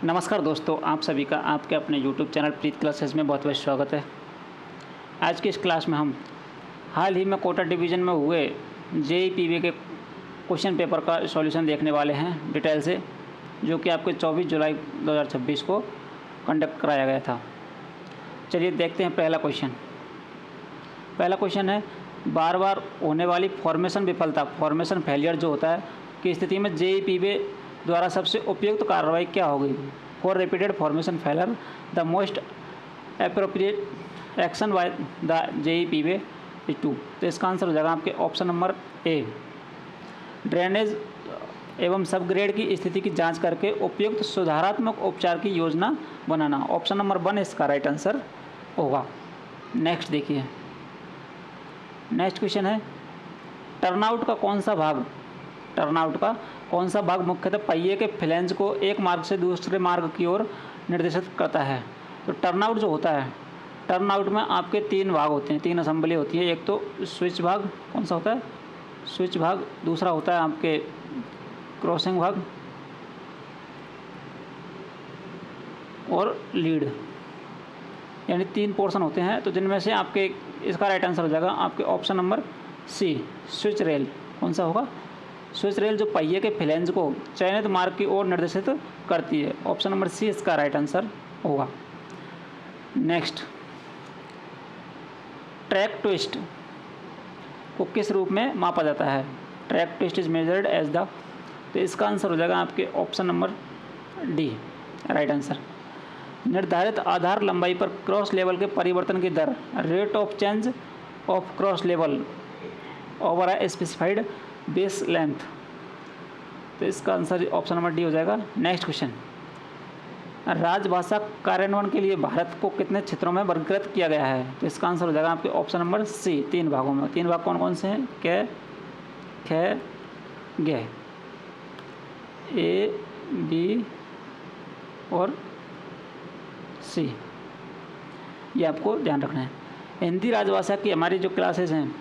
नमस्कार दोस्तों, आप सभी का आपके अपने YouTube चैनल प्रीत क्लासेस में बहुत बहुत स्वागत है। आज की इस क्लास में हम हाल ही में कोटा डिवीज़न में हुए JEE-PV के क्वेश्चन पेपर का सॉल्यूशन देखने वाले हैं डिटेल से, जो कि आपके 24 जुलाई 2026 को कंडक्ट कराया गया था। चलिए देखते हैं पहला क्वेश्चन है, बार बार होने वाली फॉर्मेशन विफलता फॉर्मेशन फेलियर जो होता है की स्थिति में JEE-PV द्वारा सबसे उपयुक्त कार्रवाई क्या होगी। For repeated formation failure the most appropriate action by the JEE-PV is to. तो इसका आंसर हो जाएगा आपके ऑप्शन नंबर ए, ड्रेनेज एवं सबग्रेड की स्थिति की जांच करके उपयुक्त सुधारात्मक उपचार की योजना बनाना। ऑप्शन नंबर 1 इसका राइट आंसर होगा। नेक्स्ट देखिए, नेक्स्ट क्वेश्चन है, टर्नआउट का कौन सा भाग मुख्यतः पहिए के फ्लैंज को एक मार्ग से दूसरे मार्ग की ओर निर्देशित करता है। तो टर्नआउट जो होता है, टर्नआउट में आपके 3 भाग होते हैं, 3 असेंबली होती है। एक तो स्विच भाग, कौन सा होता है, स्विच भाग। दूसरा होता है आपके क्रॉसिंग भाग और लीड, यानी 3 पोर्शन होते हैं। तो जिनमें से आपके इसका राइट आंसर हो जाएगा आपके option number C, switch rail. कौन सा होगा, स्विच रेल, जो पहिए के फ्लैंज को चयनित मार्ग की ओर निर्देशित करती है। ऑप्शन नंबर सी इसका राइट आंसर होगा। नेक्स्ट, ट्रैक ट्विस्ट को किस रूप में मापा जाता है। Track twist is measured as the, तो इसका आंसर हो जाएगा आपके option number D, right answer. निर्धारित आधार लंबाई पर क्रॉस लेवल के परिवर्तन की दर, rate of change of cross level over a specified base length. तो इसका आंसर ऑप्शन नंबर डी हो जाएगा। नेक्स्ट क्वेश्चन, राजभाषा कार्यान्वयन के लिए भारत को कितने क्षेत्रों में वर्गीकृत किया गया है। तो इसका आंसर हो जाएगा आपके ऑप्शन नंबर सी, 3 भागों में। 3 भाग कौन कौन से हैं, कै, ख, ग, ए, बी और सी, ये आपको ध्यान रखना है। हिंदी राजभाषा की हमारी जो क्लासेस हैं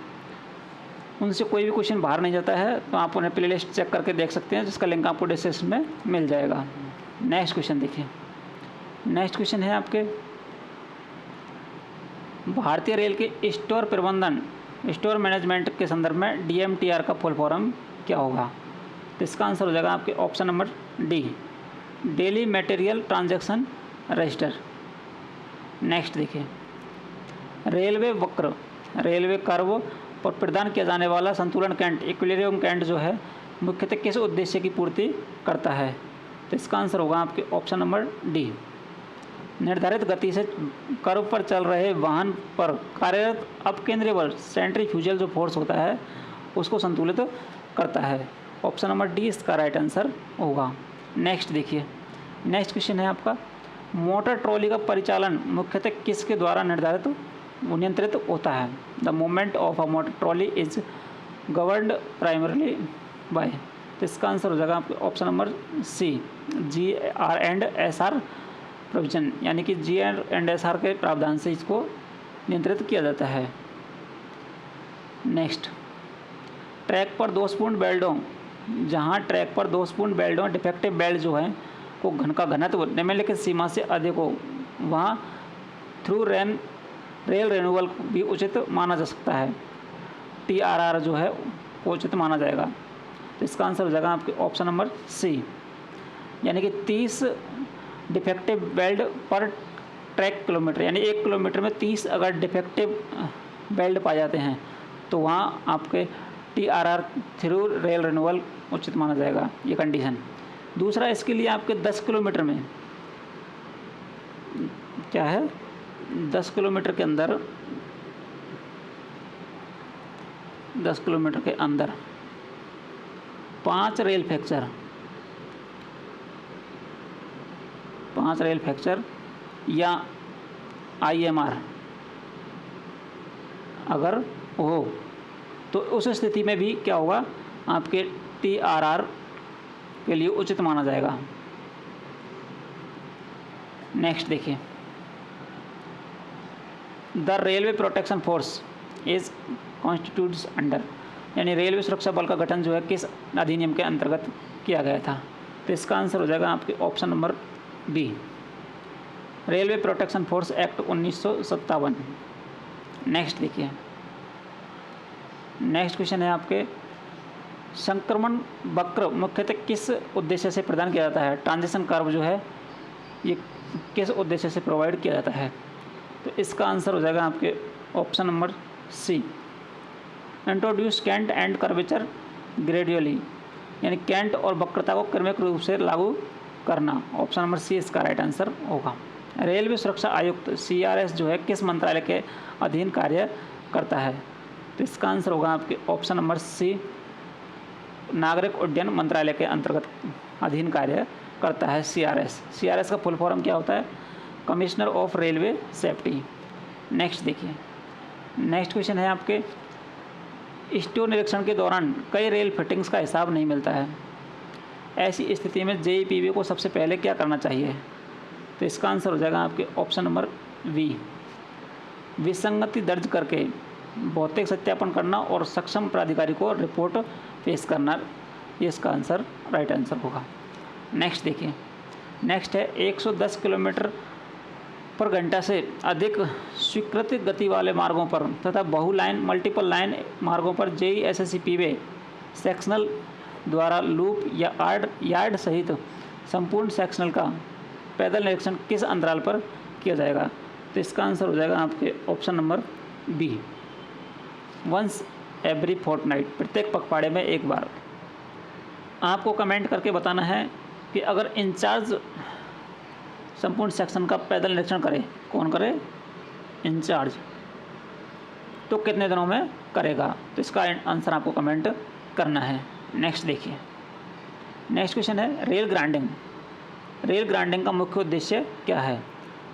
उनसे कोई भी क्वेश्चन बाहर नहीं जाता है, तो आप उन्हें प्लेलिस्ट चेक करके देख सकते हैं, जिसका लिंक आपको डिस्क्रिप्शन में मिल जाएगा। नेक्स्ट क्वेश्चन देखिए, नेक्स्ट क्वेश्चन है आपके, भारतीय रेल के स्टोर प्रबंधन, स्टोर मैनेजमेंट के संदर्भ में DMTR का फुल फॉर्म क्या होगा। तो इसका आंसर हो जाएगा आपके option number D, daily material transaction register. Next देखिए, रेलवे वक्र, रेलवे कर्व पर प्रदान किया जाने वाला संतुलन कैंट, इक्विलिब्रियम कैंट जो है मुख्यतः किस उद्देश्य की पूर्ति करता है। तो इसका आंसर होगा आपके ऑप्शन नंबर डी, निर्धारित गति से कर्व पर चल रहे वाहन पर कार्यरत अपकेंद्रीय बल, सेंट्रीफ्यूजल जो फोर्स होता है उसको संतुलित करता है। ऑप्शन नंबर डी इसका राइट आंसर होगा। नेक्स्ट देखिए, नेक्स्ट क्वेश्चन है आपका, मोटर ट्रॉली का परिचालन मुख्यतः किसके द्वारा नियंत्रित होता है। The movement of a motor trolley is governed primarily bye. तो इसका आंसर हो जाएगा आपके ऑप्शन नंबर सी, GR&SR प्रोविजन, यानी कि GR&SR के प्रावधान से इसको नियंत्रित किया जाता है। नेक्स्ट, ट्रैक पर दोषपूर्ण बेल्टों, जहां ट्रैक पर दोषपूर्ण बेल्टों, डिफेक्टिव बेल्ट जो है को का घनत्व निम्नलिखित सीमा से अधिक हो, वहाँ थ्रू रेल रिन्यूअल भी उचित माना जा सकता है। TRR जो है वो उचित माना जाएगा। तो इसका आंसर हो जाएगा आपके ऑप्शन नंबर सी, यानी कि 30 डिफेक्टिव बेल्ट पर ट्रैक किलोमीटर, यानी 1 किलोमीटर में 30 अगर डिफेक्टिव बेल्ट पाए जाते हैं तो वहाँ आपके TRR थ्रू रेल रिन्यूअल उचित माना जाएगा, ये कंडीशन। दूसरा, इसके लिए आपके 10 किलोमीटर में क्या है, 10 किलोमीटर के अंदर, 10 किलोमीटर के अंदर 5 रेल फ्रैक्चर या IMR अगर हो तो उस स्थिति में भी क्या होगा, आपके TRR के लिए उचित माना जाएगा। नेक्स्ट देखिए, the railway protection force is constitutes under, यानी रेलवे सुरक्षा बल का गठन जो है किस अधिनियम के अंतर्गत किया गया था। तो इसका आंसर हो जाएगा आपके option number B, railway protection force act 1957। Next देखिए, नेक्स्ट क्वेश्चन है आपके, संक्रमण वक्र मुख्यतः किस उद्देश्य से प्रदान किया जाता है? ट्रांजिशन कर्व जो है ये किस उद्देश्य से प्रोवाइड किया जाता है? तो इसका आंसर हो जाएगा आपके option number C, introduce cant and curvature gradually, यानी कैंट और वक्रता को क्रमिक रूप से लागू करना। ऑप्शन नंबर सी इसका राइट आंसर होगा। रेलवे सुरक्षा आयुक्त CRS जो है किस मंत्रालय के अधीन कार्य करता है? तो इसका आंसर होगा आपके ऑप्शन नंबर सी, नागरिक उड्डयन मंत्रालय के अंतर्गत अधीन कार्य करता है CRS का फुल फॉर्म क्या होता है? Commissioner of railway safety. Next देखिए, नेक्स्ट क्वेश्चन है आपके, स्टोर निरीक्षण के दौरान कई रेल फिटिंग्स का हिसाब नहीं मिलता है, ऐसी स्थिति में JEPV को सबसे पहले क्या करना चाहिए? तो इसका आंसर हो जाएगा आपके ऑप्शन नंबर बी, विसंगति दर्ज करके भौतिक सत्यापन करना और सक्षम प्राधिकारी को रिपोर्ट पेश करना, ये इसका आंसर राइट आंसर होगा। नेक्स्ट देखिए, नेक्स्ट है 110 किलोमीटर पर घंटा से अधिक स्वीकृत गति वाले मार्गों पर तथा बहुलाइन मल्टीपल लाइन मार्गों पर JESSCPV सेक्शनल द्वारा लूप या यार्ड सहित संपूर्ण सेक्शनल का पैदल निरीक्षण किस अंतराल पर किया जाएगा? तो इसका आंसर हो जाएगा आपके option number B, once every fortnight, प्रत्येक पखवाड़े में एक बार। आपको कमेंट करके बताना है कि अगर इंचार्ज संपूर्ण सेक्शन का पैदल निरीक्षण करे, कौन करे? इंचार्ज, तो कितने दिनों में करेगा? तो इसका आंसर आपको कमेंट करना है। नेक्स्ट देखिए, नेक्स्ट क्वेश्चन है, रेल ग्रांडिंग। रेल ग्रांडिंग का मुख्य उद्देश्य क्या है?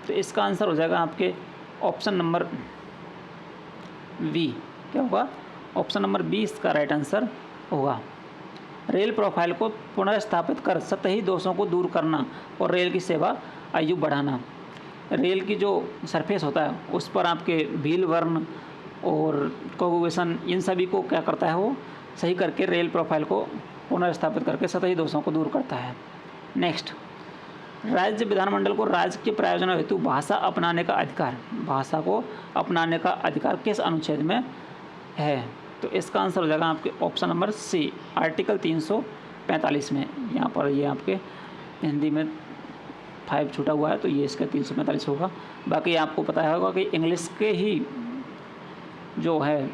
तो इसका आंसर हो जाएगा आपके ऑप्शन नंबर बी, क्या होगा? ऑप्शन नंबर बी इसका राइट आंसर होगा। रेल प्रोफाइल को पुनर्स्थापित कर सतही दोषों को दूर करना और रेल की सेवा आयु बढ़ाना। रेल की जो सरफेस होता है उस पर आपके व्हील वर्न और कोगुलेशन, इन सभी को क्या करता है? वो सही करके रेल प्रोफाइल को पुनर्स्थापित करके सतही दोषों को दूर करता है। नेक्स्ट, राज्य विधानमंडल को राज्य के प्रयोजनों हेतु भाषा अपनाने का अधिकार, भाषा को अपनाने का अधिकार किस अनुच्छेद में है? तो इसका आंसर हो जाएगा आपके ऑप्शन नंबर सी, आर्टिकल 345 में। यहाँ पर ये आपके हिंदी में 5 छूटा हुआ है तो ये इसका 345 होगा। बाकी आपको पता होगा कि इंग्लिश के ही जो है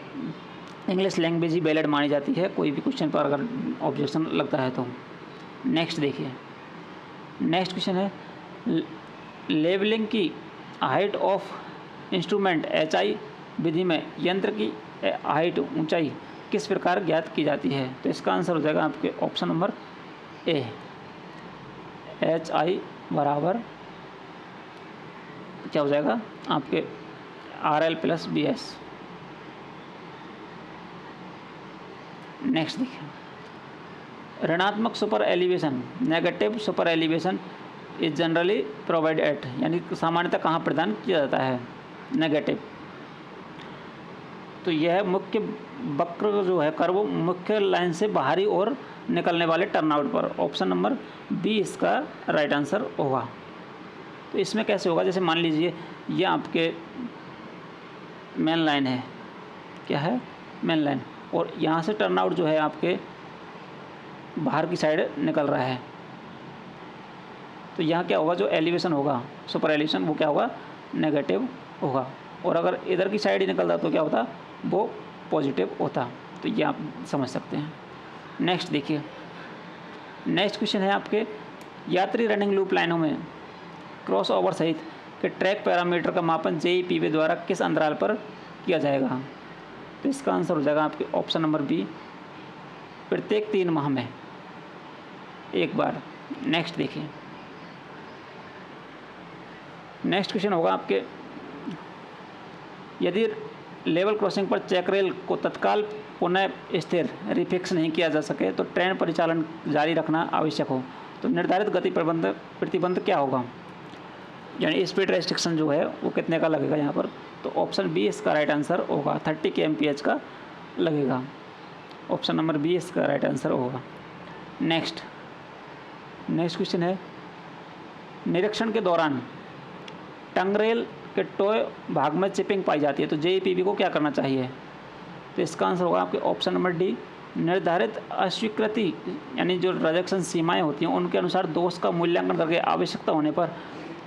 इंग्लिश लैंग्वेज ही वैलिड मानी जाती है कोई भी क्वेश्चन पर अगर ऑब्जेक्शन लगता है तो। नेक्स्ट देखिए, नेक्स्ट क्वेश्चन है, लेवलिंग की हाइट ऑफ इंस्ट्रूमेंट HI विधि में यंत्र की हाइट ऊंचाई किस प्रकार ज्ञात की जाती है? तो इसका आंसर हो जाएगा आपके ऑप्शन नंबर ए, HI बराबर क्या हो जाएगा आपके RL + BS। नेक्स्ट देखिए, ऋणात्मक super elevation, negative super elevation is generally provide eight, यानी सामान्यतः कहाँ प्रदान किया जाता है? नेगेटिव। तो यह मुख्य वक्र जो है कर्व मुख्य लाइन से बाहरी ओर निकलने वाले टर्नआउट पर। ऑप्शन नंबर बी इसका राइट आंसर होगा। तो इसमें कैसे होगा? जैसे मान लीजिए ये आपके मेन लाइन है, क्या है? मेन लाइन, और यहाँ से टर्नआउट जो है आपके बाहर की साइड निकल रहा है। तो यहाँ क्या होगा? जो एलिवेशन होगा सुपर एलिवेशन वो क्या होगा? नेगेटिव होगा। और अगर इधर की साइड ही निकलता तो क्या होता? वो पॉजिटिव होता। तो ये आप समझ सकते हैं। नेक्स्ट देखिए, नेक्स्ट क्वेश्चन है आपके, यात्री रनिंग लूप लाइनों में क्रॉस ओवर सहित के ट्रैक पैरामीटर का मापन JEPV द्वारा किस अंतराल पर किया जाएगा? तो इसका आंसर हो जाएगा आपके ऑप्शन नंबर बी, प्रत्येक 3 माह में एक बार। नेक्स्ट देखिए, नेक्स्ट क्वेश्चन होगा आपके, यदि लेवल क्रॉसिंग पर चेक रेल को तत्काल पुनः स्थिर रिफिक्स नहीं किया जा सके तो ट्रेन परिचालन जारी रखना आवश्यक हो तो निर्धारित गति प्रतिबंध क्या होगा? यानी स्पीड रेस्ट्रिक्शन जो है वो कितने का लगेगा यहाँ पर? तो ऑप्शन बी इसका राइट आंसर होगा, 30 kmph का लगेगा। ऑप्शन नंबर बी इसका राइट आंसर होगा। नेक्स्ट क्वेश्चन है, निरीक्षण के दौरान टंग रेल के टॉय भाग में चिपिंग पाई जाती है, तो जेईपीबी को क्या करना चाहिए? तो इसका आंसर होगा आपके ऑप्शन नंबर डी, निर्धारित अस्वीकृति यानी जो रिजेक्शन सीमाएं होती हैं उनके अनुसार दोष का मूल्यांकन करके आवश्यकता होने पर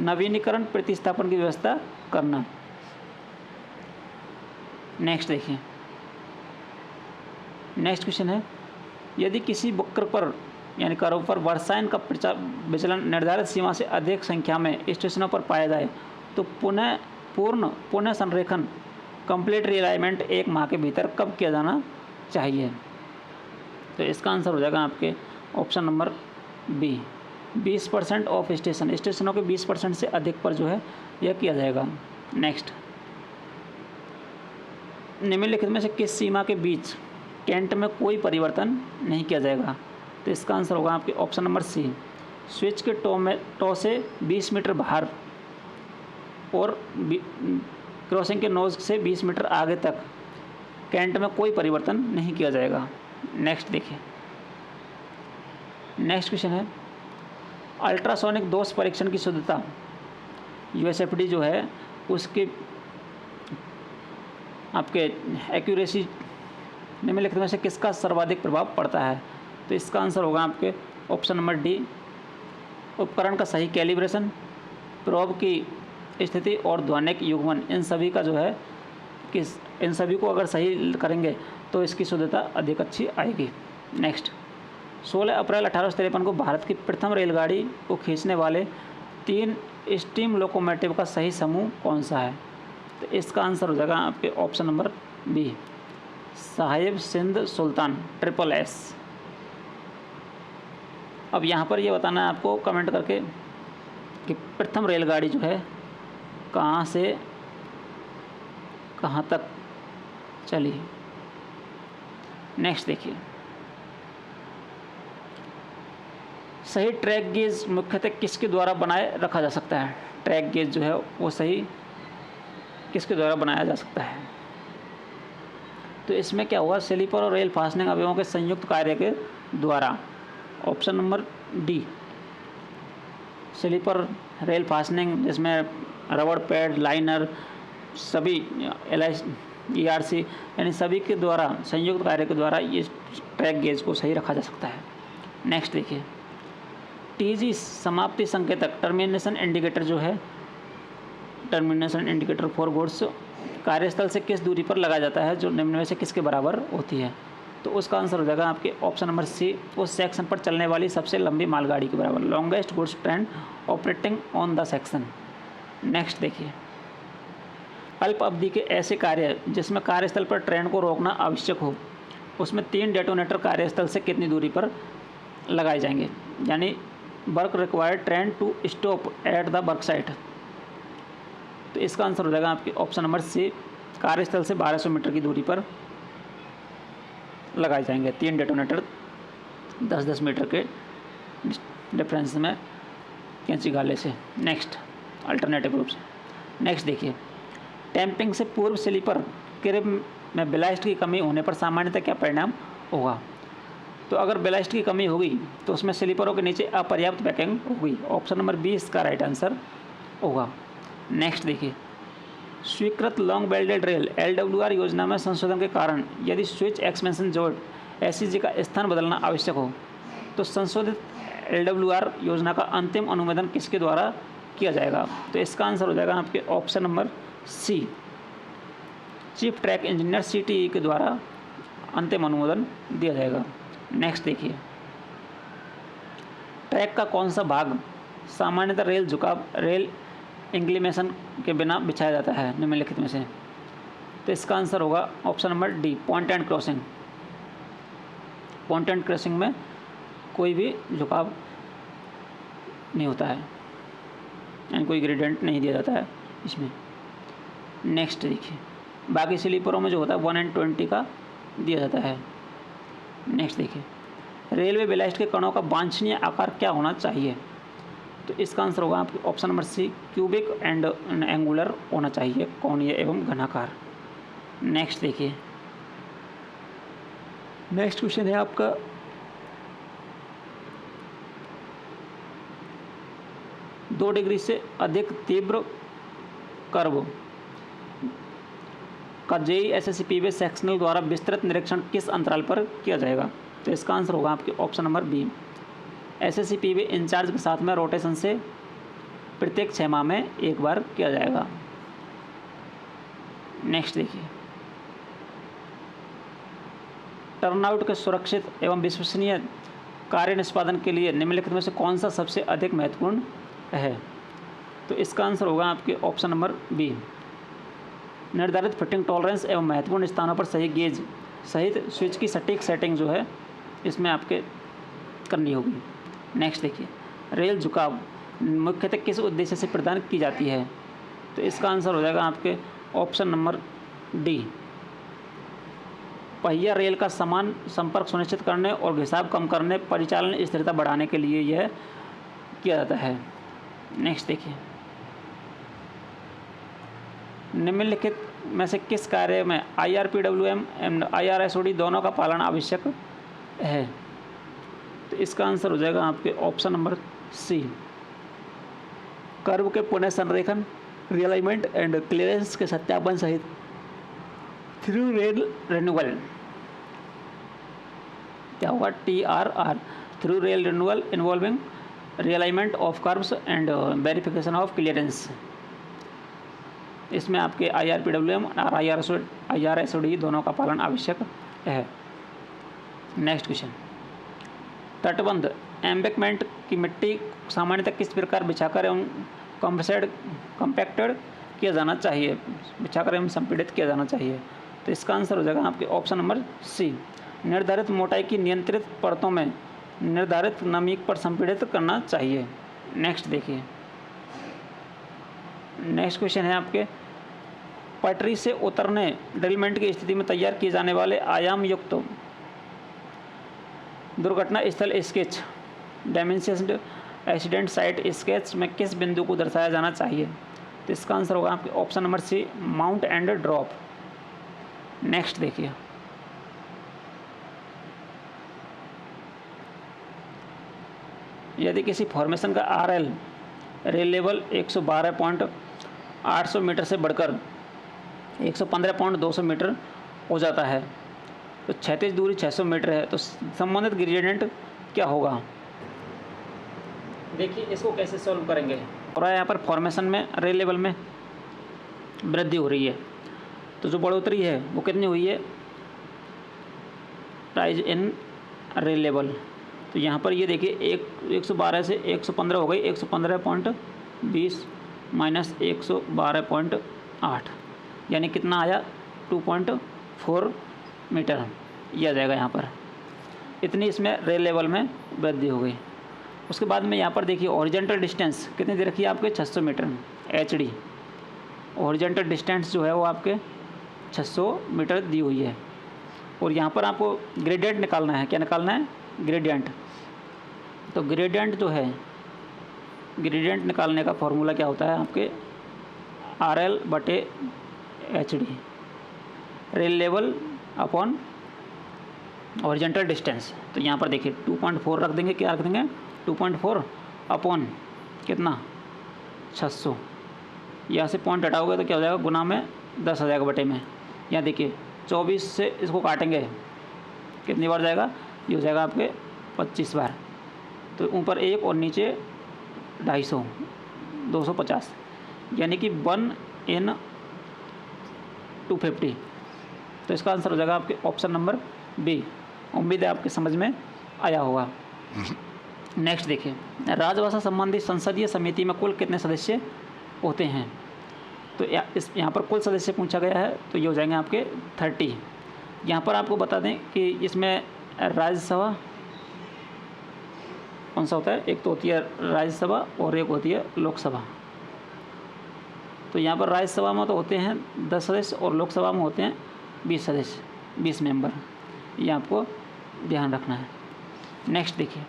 नवीनीकरण प्रतिस्थापन की व्यवस्था करना। नेक्स्ट देखिए, नेक्स्ट क्वेश्चन है, यदि किसी वक्र पर यानी कर्व पर वर्षायन का विचलन निर्धारित सीमा से अधिक संख्या में स्टेशनों पर पाया जाए तो पुनः संरेखन कंप्लीट रिअलाइनमेंट 1 माह के भीतर कब किया जाना चाहिए? तो इसका आंसर हो जाएगा आपके ऑप्शन नंबर बी, 20% ऑफ स्टेशनों के 20% से अधिक पर जो है यह किया जाएगा। नेक्स्ट, निम्नलिखित में से किस सीमा के बीच कैंट में कोई परिवर्तन नहीं किया जाएगा? तो इसका आंसर होगा आपके ऑप्शन नंबर सी, स्विच के टो से 20 मीटर बाहर और क्रॉसिंग के नोज से 20 मीटर आगे तक कैंट में कोई परिवर्तन नहीं किया जाएगा। नेक्स्ट देखिए, नेक्स्ट क्वेश्चन है, अल्ट्रासोनिक दोष परीक्षण की शुद्धता यूएसएफडी जो है उसके आपके एक्यूरेसी निम्नलिखित में से किसका सर्वाधिक प्रभाव पड़ता है? तो इसका आंसर होगा आपके ऑप्शन नंबर डी, उपकरण का सही कैलिब्रेशन, प्रोब की स्थिति और ध्वनिक युग्मन, इन सभी का जो है इन सभी को अगर सही करेंगे तो इसकी शुद्धता अधिक अच्छी आएगी। नेक्स्ट, 16 अप्रैल 1853 को भारत की प्रथम रेलगाड़ी को खींचने वाले 3 स्टीम लोकोमोटिव का सही समूह कौन सा है? तो इसका आंसर हो जाएगा आपके option number B, Sahib Sindh Sultan SSS। अब यहाँ पर ये बताना है आपको कमेंट करके कि प्रथम रेलगाड़ी जो है कहाँ से कहाँ तक चली। नेक्स्ट देखिए, सही ट्रैक गेज मुख्यतः किसके द्वारा बनाए रखा जा सकता है? ट्रैक गेज जो है वो सही किसके द्वारा बनाया जा सकता है? तो इसमें क्या होगा, स्लीपर और रेल फास्टनिंग अवयवों के संयुक्त कार्य के द्वारा। Option number D, sleeper rail fastening जिसमें रबड़ पैड, लाइनर, सभी ERC यानी सभी के द्वारा संयुक्त कार्य के द्वारा ये ट्रैक गेज को सही रखा जा सकता है। नेक्स्ट देखिए, TG समाप्ति संकेतक टर्मिनेशन इंडिकेटर जो है, टर्मिनेशन इंडिकेटर फॉर गुड्स कार्यस्थल से किस दूरी पर लगाया जाता है जो निम्न में से किसके बराबर होती है? तो उसका आंसर हो जाएगा आपके ऑप्शन नंबर सी, उस सेक्शन पर चलने वाली सबसे लंबी मालगाड़ी के बराबर, longest goods train operating on the section. Next देखिए, अल्प अवधि के ऐसे कार्य जिसमें कार्यस्थल पर ट्रेन को रोकना आवश्यक हो उसमें 3 डेटोनेटर कार्यस्थल से कितनी दूरी पर लगाए जाएंगे? यानी work required train to stop at the work site. तो इसका आंसर हो जाएगा आपके ऑप्शन नंबर सी, कार्यस्थल से 1200 मीटर की दूरी पर लगाए जाएंगे 3 डेटोनेटर 10-10 मीटर के डिफरेंस में कैंची गाले से। नेक्स्ट, अल्टरनेटिव रूप से। नेक्स्ट देखिए, टैंपिंग से पूर्व स्लीपर क्रिब में बेलास्ट की कमी होने पर सामान्यतः क्या परिणाम होगा? तो अगर बेलास्ट की कमी होगी तो उसमें स्लीपरों के नीचे अपर्याप्त पैकिंग होगी। ऑप्शन नंबर बी इसका राइट आंसर होगा। नेक्स्ट देखिए, स्वीकृत लॉन्ग बेल्टेड रेल LWR योजना में संशोधन के कारण यदि स्विच एक्सपेंशन जोड़ SCG का स्थान बदलना आवश्यक हो तो संशोधित LWR योजना का अंतिम अनुमोदन किसके द्वारा किया जाएगा? तो इसका आंसर हो जाएगा आपके option number C, chief track engineer CTE के द्वारा अंतिम अनुमोदन दिया जाएगा। नेक्स्ट देखिए, ट्रैक का कौन सा भाग सामान्यतः रेल झुकाव रेल इंक्लिनेशन के बिना बिछाया जाता है निम्नलिखित में से? तो इसका आंसर होगा option number D, point and crossing. Point and crossing में कोई भी झुकाव नहीं होता है यानी कोई ग्रेडियंट नहीं दिया जाता है इसमें। नेक्स्ट देखिए, बाकी स्लीपरों में जो होता है 1 and 20 का दिया जाता है। नेक्स्ट देखिए, रेलवे बेलास्ट के कणों का वांछनीय आकार क्या होना चाहिए? तो इसका आंसर होगा आपके option number C, cubic and angular होना चाहिए, कोणीय एवं घनाकार। नेक्स्ट देखिए, नेक्स्ट क्वेश्चन है आपका 2 डिग्री से अधिक तीव्र कर्व का जेई एसएससीपीबी सेक्शनल द्वारा विस्तृत निरीक्षण किस अंतराल पर किया जाएगा? तो इसका आंसर होगा आपके ऑप्शन नंबर बी, एसएससीपीबी इंचार्ज के साथ में रोटेशन से प्रत्येक 6 माह में एक बार किया जाएगा। नेक्स्ट देखिए, टर्नआउट के सुरक्षित एवं विश्वसनीय कार्य निष्पादन के लिए निम्नलिखित में से कौन सा सबसे अधिक महत्वपूर्ण है? तो इसका आंसर होगा आपके ऑप्शन नंबर बी, निर्धारित फिटिंग टॉलरेंस एवं महत्वपूर्ण स्थानों पर सही गेज सहित स्विच की सटीक सेटिंग जो है इसमें आपके करनी होगी। नेक्स्ट देखिए, रेल झुकाव मुख्यतः किस उद्देश्य से प्रदान की जाती है? तो इसका आंसर हो जाएगा आपके ऑप्शन नंबर डी, पहिया रेल का समान संपर्क सुनिश्चित करने और घिसाव कम करने, परिचालन स्थिरता बढ़ाने के लिए यह किया जाता है। नेक्स्ट देखिए, निम्नलिखित में से किस कार्य में IRPWM एंड IRSOD दोनों का पालन आवश्यक है? तो इसका आंसर हो जाएगा आपके ऑप्शन नंबर सी, कर्व के पुनः संरेखन, रियलाइनमेंट एंड क्लियरेंस के सत्यापन सहित थ्रू रेल रिन्यूअल। क्या होगा? TRR, through rail renewal involving realignment of curves and verification of clearance. इसमें आपके IRPWM और IRSOD दोनों का पालन आवश्यक है। नेक्स्ट क्वेश्चन, तटबंध एम्बैंकमेंट की मिट्टी सामान्यतः किस प्रकार बिछाकर एवं कम्पैक्टेड किया जाना चाहिए? बिछाकर एवं संपीड़ित किया जाना चाहिए। तो इसका आंसर हो जाएगा आपके ऑप्शन नंबर सी, निर्धारित मोटाई की नियंत्रित परतों में निर्धारित नमी पर संपीड़ित करना चाहिए। नेक्स्ट देखिए, नेक्स्ट क्वेश्चन है आपके, पटरी से उतरने ड्रिलमेंट की स्थिति में तैयार किए जाने वाले आयाम युक्त दुर्घटना स्थल sketch dimension accident site sketch में किस बिंदु को दर्शाया जाना चाहिए? तो इसका आंसर होगा आपके option number C, mount and drop. Next देखिए, यदि किसी फॉर्मेशन का RL रेल लेवल 112.800 मीटर से बढ़कर 115.200 मीटर हो जाता है तो क्षैतिज दूरी 600 मीटर है, तो संबंधित ग्रेडियंट क्या होगा? देखिए इसको कैसे सॉल्व करेंगे। और यहाँ पर फॉर्मेशन में रेल लेवल में वृद्धि हो रही है, तो जो बढ़ोतरी है वो कितनी हुई है? Rise in rail level. तो यहाँ पर ये देखिए 112 से 115 हो गई, 115.20 माइनस 112.8 यानी कितना आया? 2.4 मीटर ये आ जाएगा यहाँ पर। इतनी इसमें रेल लेवल में वृद्धि हो गई। उसके बाद में यहाँ पर देखिए ओरिजेंटल डिस्टेंस कितनी दे रखी है आपके? 600 मीटर HD। ओरिजेंटल डिस्टेंस जो है वो आपके 600 मीटर दी हुई है। और यहाँ पर आपको ग्रेडियंट निकालना है। क्या निकालना है? ग्रेडियंट। तो ग्रेडियंट जो है, ग्रेडियंट निकालने का फॉर्मूला क्या होता है आपके? RL/HD, rail level upon horizontal distance. तो यहाँ पर देखिए 2.4 रख देंगे। क्या रख देंगे? 2.4 अपॉन कितना? 600। यहाँ से पॉइंट हटाओगे तो क्या हो जाएगा? गुना में 10 आ जाएगा बटे में। यहाँ देखिए 24 से इसको काटेंगे, कितनी बार जाएगा? ये हो जाएगा आपके 25 बार। तो ऊपर 1 और नीचे 250, 250 यानी कि 1/250। तो इसका आंसर हो जाएगा आपके ऑप्शन नंबर बी। उम्मीद है आपके समझ में आया होगा। नेक्स्ट देखिए, राजभाषा संबंधी संसदीय समिति में कुल कितने सदस्य होते हैं? तो यहाँ पर कुल सदस्य पूछा गया है, तो ये हो जाएंगे आपके 30। यहाँ पर आपको बता दें कि इसमें राज्यसभा कौन सा होता है? एक तो होती है राज्यसभा और एक होती है लोकसभा। तो यहाँ पर राज्यसभा में तो होते हैं 10 सदस्य और लोकसभा में होते हैं 20 सदस्य, 20 मेंबर। ये आपको ध्यान रखना है। नेक्स्ट देखिए,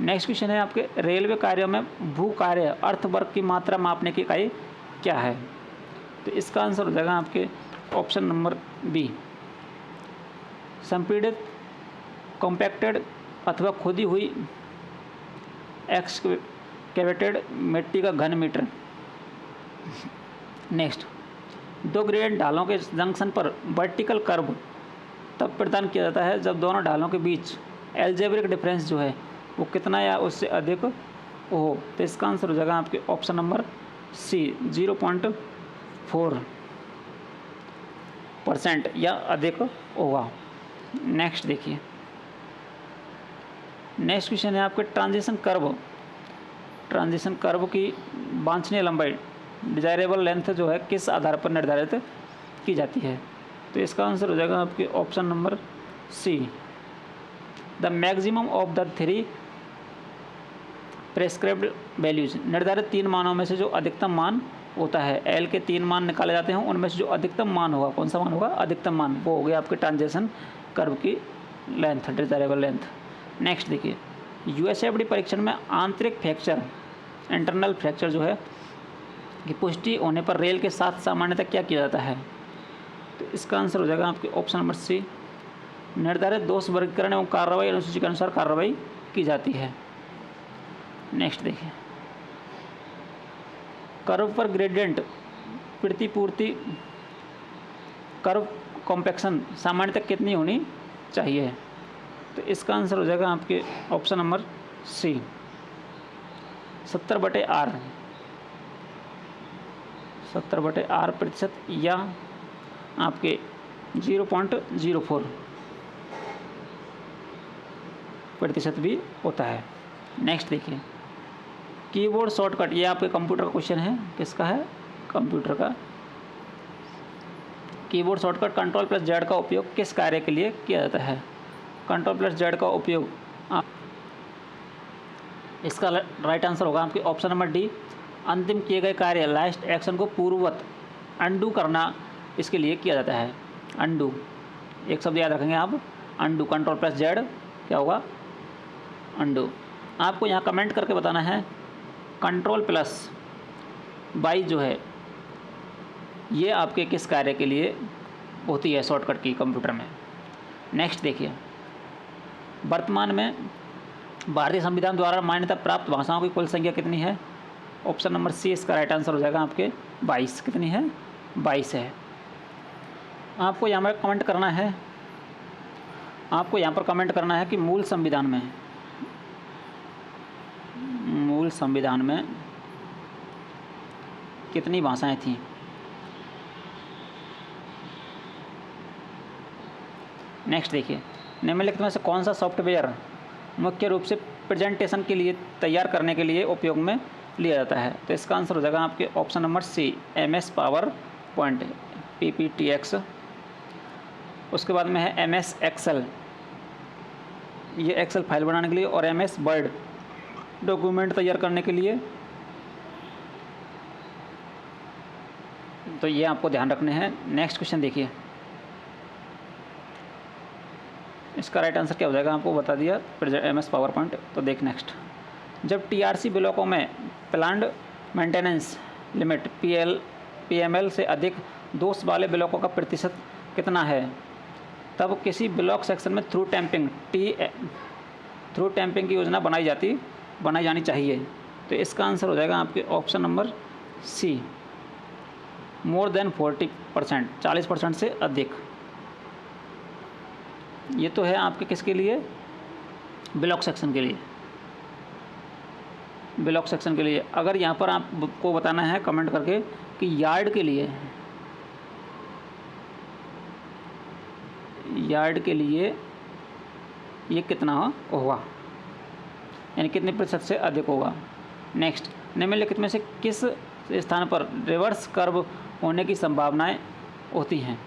नेक्स्ट क्वेश्चन है आपके, रेलवे कार्यों में भू कार्य अर्थवर्ग की मात्रा मापने की इकाई क्या है? तो इसका आंसर हो जाएगा आपके ऑप्शन नंबर बी, संपीड़ित, कॉम्पैक्टेड अथवा खुदी हुई कैवेटेड मिट्टी का घन मीटर। नेक्स्ट, दो ग्रेडियंट ढालों के जंक्शन पर वर्टिकल कर्व तब प्रदान किया जाता है जब दोनों ढालों के बीच एल्जेब्रिक डिफरेंस जो है वो कितना या उससे अधिक हो। तो इसका आंसर हो जाएगा आपके ऑप्शन नंबर सी, 0.4% या अधिक होगा। नेक्स्ट देखिए, नेक्स्ट क्वेश्चन है आपके ट्रांजिशन कर्व की वांछनीय लंबाई डिजायरेबल लेंथ जो है किस आधार पर निर्धारित की जाती है। तो इसका आंसर हो जाएगा आपके option number C, the maximum of the 3 prescribed values. निर्धारित 3 मानों में से जो अधिकतम मान होता है, एल के 3 मान निकाले जाते हैं, उनमें से जो अधिकतम मान होगा, कौन सा मान होगा, अधिकतम मान, वो हो गया आपके ट्रांजिशन कर्व की लेंथ, डिजायरेबल लेंथ। नेक्स्ट देखिए, यूएसएफडी परीक्षण में आंतरिक फ्रैक्चर, इंटरनल फ्रैक्चर जो है की पुष्टि होने पर रेल के साथ सामान्यतः क्या किया जाता है। तो इसका आंसर हो जाएगा आपके ऑप्शन नंबर सी, निर्धारित दोष वर्गीकरण एवं कार्रवाई अनुसूची के अनुसार कार्रवाई की जाती है। नेक्स्ट देखिए, कर्व पर ग्रेडियंट प्रतिपूर्ति कर्व कॉम्पैक्शन सामान्यतः कितनी होनी चाहिए। तो इसका आंसर हो जाएगा आपके ऑप्शन नंबर सी, 70/R, 70/R% या आपके 0.04% भी होता है। नेक्स्ट देखिए, कीबोर्ड शॉर्टकट, ये आपके कंप्यूटर का क्वेश्चन है, किसका है, कंप्यूटर का। कीबोर्ड शॉर्टकट Ctrl+Z का उपयोग किस कार्य के लिए किया जाता है। Ctrl+Z का उपयोग इसका राइट आंसर होगा आपके ऑप्शन नंबर डी, अंतिम किए गए कार्य लास्ट एक्शन को पूर्ववत अंडू करना, इसके लिए किया जाता है। अंडू, एक शब्द याद रखेंगे आप, अंडू, Ctrl+Z क्या होगा, अंडू। आपको यहाँ कमेंट करके बताना है Ctrl+Y जो है ये आपके किस कार्य के लिए होती है शॉर्टकट की कंप्यूटर में। नेक्स्ट देखिए, वर्तमान में भारतीय संविधान द्वारा मान्यता प्राप्त भाषाओं की कुल संख्या कितनी है। ऑप्शन नंबर सी इसका राइट आंसर हो जाएगा आपके 22। कितनी है, 22 है। आपको यहाँ पर कमेंट करना है, आपको यहाँ पर कमेंट करना है कि मूल संविधान में कितनी भाषाएं थीं। नेक्स्ट देखिए, निम्नलिखित में से कौन सा सॉफ्टवेयर मुख्य रूप से प्रेजेंटेशन के लिए तैयार करने के लिए उपयोग में लिया जाता है। तो इसका आंसर हो जाएगा आपके option number C, MS power point, PPTX। उसके बाद में है MS एक्सेल, ये एक्सेल फाइल बनाने के लिए, और MS वर्ड डॉक्यूमेंट तैयार करने के लिए। तो ये आपको ध्यान रखने हैं। नेक्स्ट क्वेश्चन देखिए, इसका राइट आंसर क्या हो जाएगा, आपको बता दिया, MS पावर पॉइंट। तो देख नेक्स्ट, जब TRC ब्लॉकों में प्लान्ड मेंटेनेंस लिमिट PML से अधिक दोष वाले ब्लॉकों का प्रतिशत कितना है, तब किसी ब्लॉक सेक्शन में थ्रू टैंपिंग की योजना बनाई जानी चाहिए। तो इसका आंसर हो जाएगा आपके option number C, more than 40%, 40% से अधिक। ये तो है आपके किसके लिए, ब्लॉक सेक्शन के लिए, ब्लॉक सेक्शन के लिए। अगर यहाँ पर आपको बताना है कमेंट करके कि यार्ड के लिए ये कितना होगा, यानी कितने प्रतिशत से अधिक होगा। नेक्स्ट, निम्नलिखित में से किस स्थान पर रिवर्स कर्व होने की संभावनाएं होती हैं।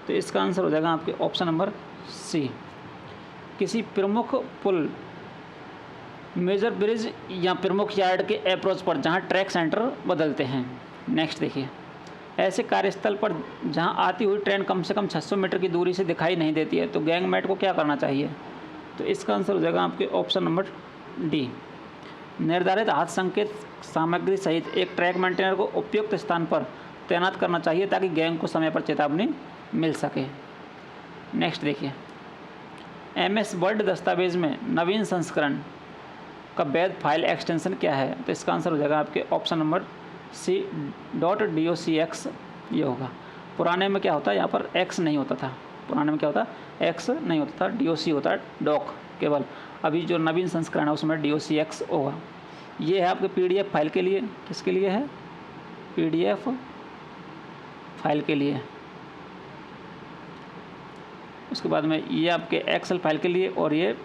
तो इसका आंसर हो जाएगा आपके ऑप्शन नंबर सी, किसी प्रमुख पुल, मेजर ब्रिज या प्रमुख यार्ड के अप्रोच पर जहां ट्रैक सेंटर बदलते हैं। नेक्स्ट देखिए, ऐसे कार्यस्थल पर जहां आती हुई ट्रेन कम से कम 600 मीटर की दूरी से दिखाई नहीं देती है, तो गैंगमैट को क्या करना चाहिए। तो इसका आंसर हो जाएगा आपके ऑप्शन नंबर डी, निर्धारित हाथ संकेत सामग्री सहित एक ट्रैक मेंटेनर को उपयुक्त स्थान पर तैनात करना चाहिए ताकि गैंग को समय पर चेतावनी मिल सके। नेक्स्ट देखिए, MS वर्ड दस्तावेज़ में नवीन संस्करण का वैध फाइल एक्सटेंशन क्या है? तो इसका आंसर हो जाएगा आपके ऑप्शन नंबर सी .docx ये होगा। पुराने में क्या होता है, यहाँ पर एक्स नहीं होता था, पुराने में क्या होता है, एक्स नहीं होता था, DOC होता है, डॉक केवल। अभी जो नवीन संस्करण है उसमें DOCX होगा। ये है आपके PDF फाइल के लिए, किसके लिए है, PDF फाइल के लिए। उसके बाद में ये आपके एक्सेल फाइल के लिए और ये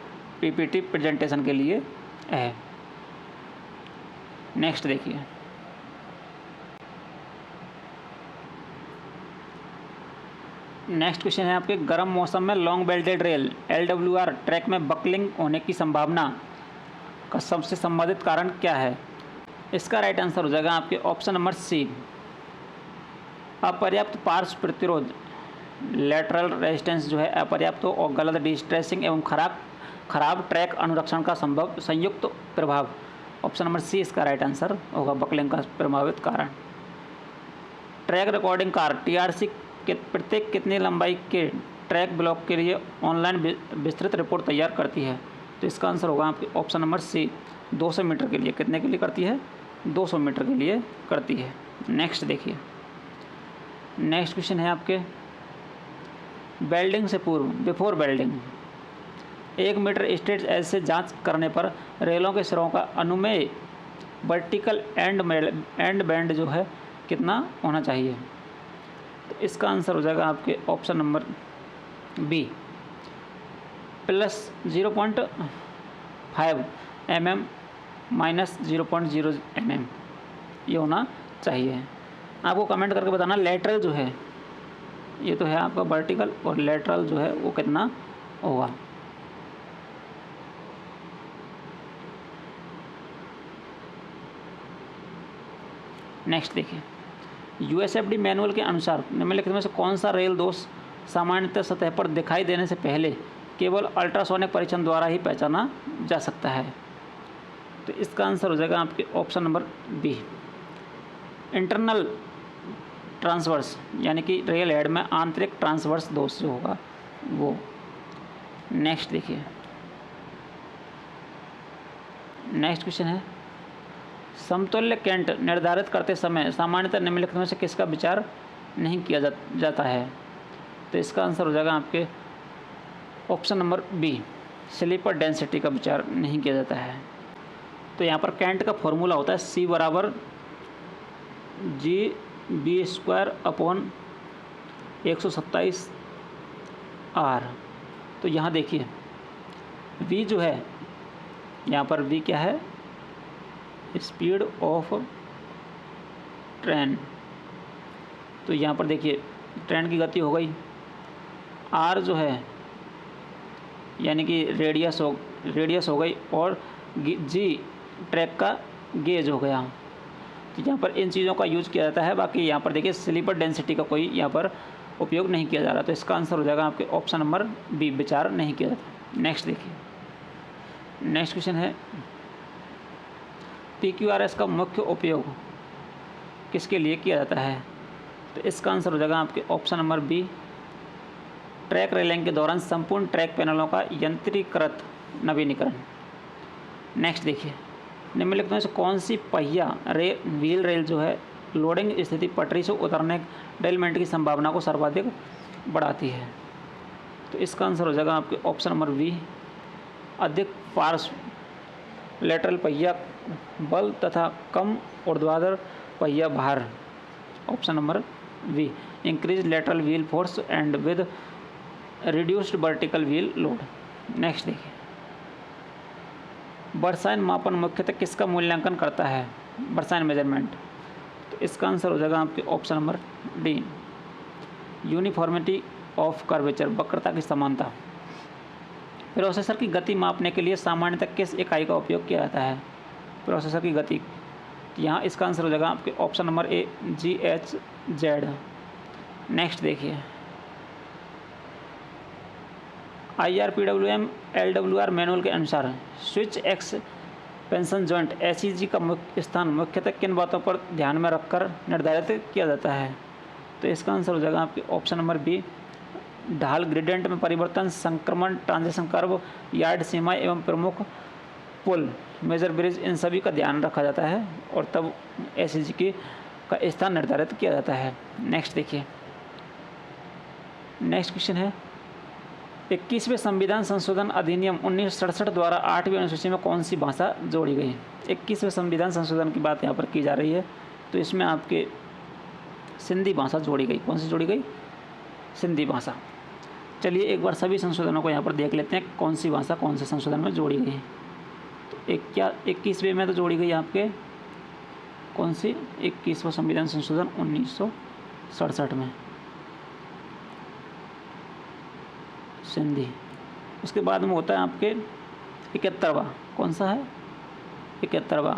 PPT प्रेजेंटेशन के लिए है। नेक्स्ट देखिए, नेक्स्ट क्वेश्चन है आपके गर्म मौसम में long belted rail LWR track में बकलिंग होने की संभावना का सबसे संबंधित कारण क्या है? इसका राइट आंसर हो जाएगा आपके ऑप्शन नंबर सी, अपर्याप्त पार्श्व प्रतिरोध, लेटरल रेजिस्टेंस जो है अपर्याप्त हो, और गलत डिस्ट्रेसिंग एवं खराब ट्रैक अनुरक्षण का संभव संयुक्त प्रभाव। ऑप्शन नंबर सी इसका राइट आंसर होगा, बकलिंग का प्रभावित कारण। ट्रैक रिकॉर्डिंग कार TRC के प्रत्येक कितनी लंबाई के ट्रैक ब्लॉक के लिए ऑनलाइन विस्तृत रिपोर्ट तैयार करती है? तो इसका आंसर होगा आपके ऑप्शन नंबर सी, 200 मीटर के लिए। कितने के लिए करती है? 200 मीटर के लिए करती है। नेक्स्ट देखिए, नेक्स्ट क्वेश्चन है आपके वेल्डिंग से पूर्व, before welding 1 metre straight edge से जांच करने पर रेलों के सिरों का अनुमेय वर्टिकल एंड बैंड जो है कितना होना चाहिए? तो इसका आंसर हो जाएगा आपके option number B, +0.5 mm -0.0 mm ये होना चाहिए। आपको कमेंट करके बताना लेटरल जो है, ये तो है आपका वर्टिकल, और लेटरल जो है वो कितना होगा। नेक्स्ट देखिए, USFD मैनुअल के अनुसार निम्नलिखित में से कौन सा रेल दोष सामान्यतः सतह पर दिखाई देने से पहले केवल अल्ट्रासोनिक परीक्षण द्वारा ही पहचाना जा सकता है? तो इसका आंसर हो जाएगा आपके option number B, internal transverse, यानी कि रेल हेड में आंतरिक ट्रांसवर्स दोष जो होगा वो। नेक्स्ट देखिए, नेक्स्ट क्वेश्चन है समतुल्य केंट निर्धारित करते समय सामान्यतः निम्नलिखित में से किसका विचार नहीं किया जाता है? तो इसका आंसर हो जाएगा आपके option number B, sleeper density का विचार नहीं किया जाता है। तो यहाँ पर केंट का फॉर्मूला होता है C = GB²/127R। तो यहाँ देखिए V जो है, यहाँ पर V क्या है, स्पीड ऑफ ट्रेन। तो यहाँ पर देखिए ट्रेन की गति हो गई, R जो है यानी कि रेडियस हो गई, और G ट्रैक का गेज हो गया। तो यहाँ पर इन चीज़ों का यूज़ किया जाता है। बाकी यहाँ पर देखिए स्लीपर डेंसिटी का कोई यहाँ पर उपयोग नहीं किया जा रहा। तो इसका आंसर हो जाएगा आपके ऑप्शन नंबर बी, विचार नहीं किया जाता। नेक्स्ट देखिए, नेक्स्ट क्वेश्चन है PQRS का मुख्य उपयोग किसके लिए किया जाता है? तो इसका आंसर हो जाएगा आपके option number B, track relaying के दौरान संपूर्ण ट्रैक पैनलों का यंत्रीकृत नवीनीकरण। नेक्स्ट देखिए, निम्नलिखित में से कौन सी पहिया व्हील रेल जो है लोडिंग स्थिति पटरी से उतरने डेलमेंट की संभावना को सर्वाधिक बढ़ाती है? तो इसका आंसर हो जाएगा आपके ऑप्शन नंबर बी, अधिक पार्श्व लेटरल पहिया बल तथा कम ऊर्ध्वाधर पहिया भार। Option number B, increase lateral wheel force and with reduced vertical wheel load. Next देखिए, बर्साइन मापन मुख्यतः किसका मूल्यांकन करता है? Versine measurement. तो इसका आंसर हो जाएगा आपके option number D, uniformity of curvature, वक्रता की समानता। प्रोसेसर की गति मापने के लिए सामान्यतः किस इकाई का उपयोग किया जाता है? प्रोसेसर की गति, यहाँ इसका आंसर हो जाएगा आपके ऑप्शन नंबर ए, GHz। नेक्स्ट देखिए, IRPWM LWR मैनुअल के अनुसार स्विच एक्सपेंशन जॉइंट SEG का मुख्य स्थान मुख्यतः किन बातों पर ध्यान में रखकर निर्धारित किया जाता है? तो इसका आंसर हो जाएगा आपके ऑप्शन नंबर बी, ढाल ग्रेडियंट में परिवर्तन, संक्रमण, ट्रांजिशन कर्व, यार्ड सीमा एवं प्रमुख पुल मेजर ब्रिज, इन सभी का ध्यान रखा जाता है और तब एसएसजी की का स्थान निर्धारित किया जाता है। नेक्स्ट देखिए, नेक्स्ट क्वेश्चन है 21वें संविधान संशोधन अधिनियम 1967 द्वारा 8वीं अनुसूची में कौन सी भाषा जोड़ी गई। 21वें संविधान संशोधन की बात यहाँ पर की जा रही है, तो इसमें आपके सिंधी भाषा जोड़ी गई। कौन सी जोड़ी गई? सिंधी भाषा। चलिए एक बार सभी संशोधनों को यहाँ पर देख लेते हैं, कौन सी भाषा कौन से संशोधन में जोड़ी गई है। तो 21वें में तो जोड़ी गई आपके कौन सी? 21वां संविधान संशोधन 1967 में सिंधी। उसके बाद में होता है आपके 71वां, कौन सा है? 71वां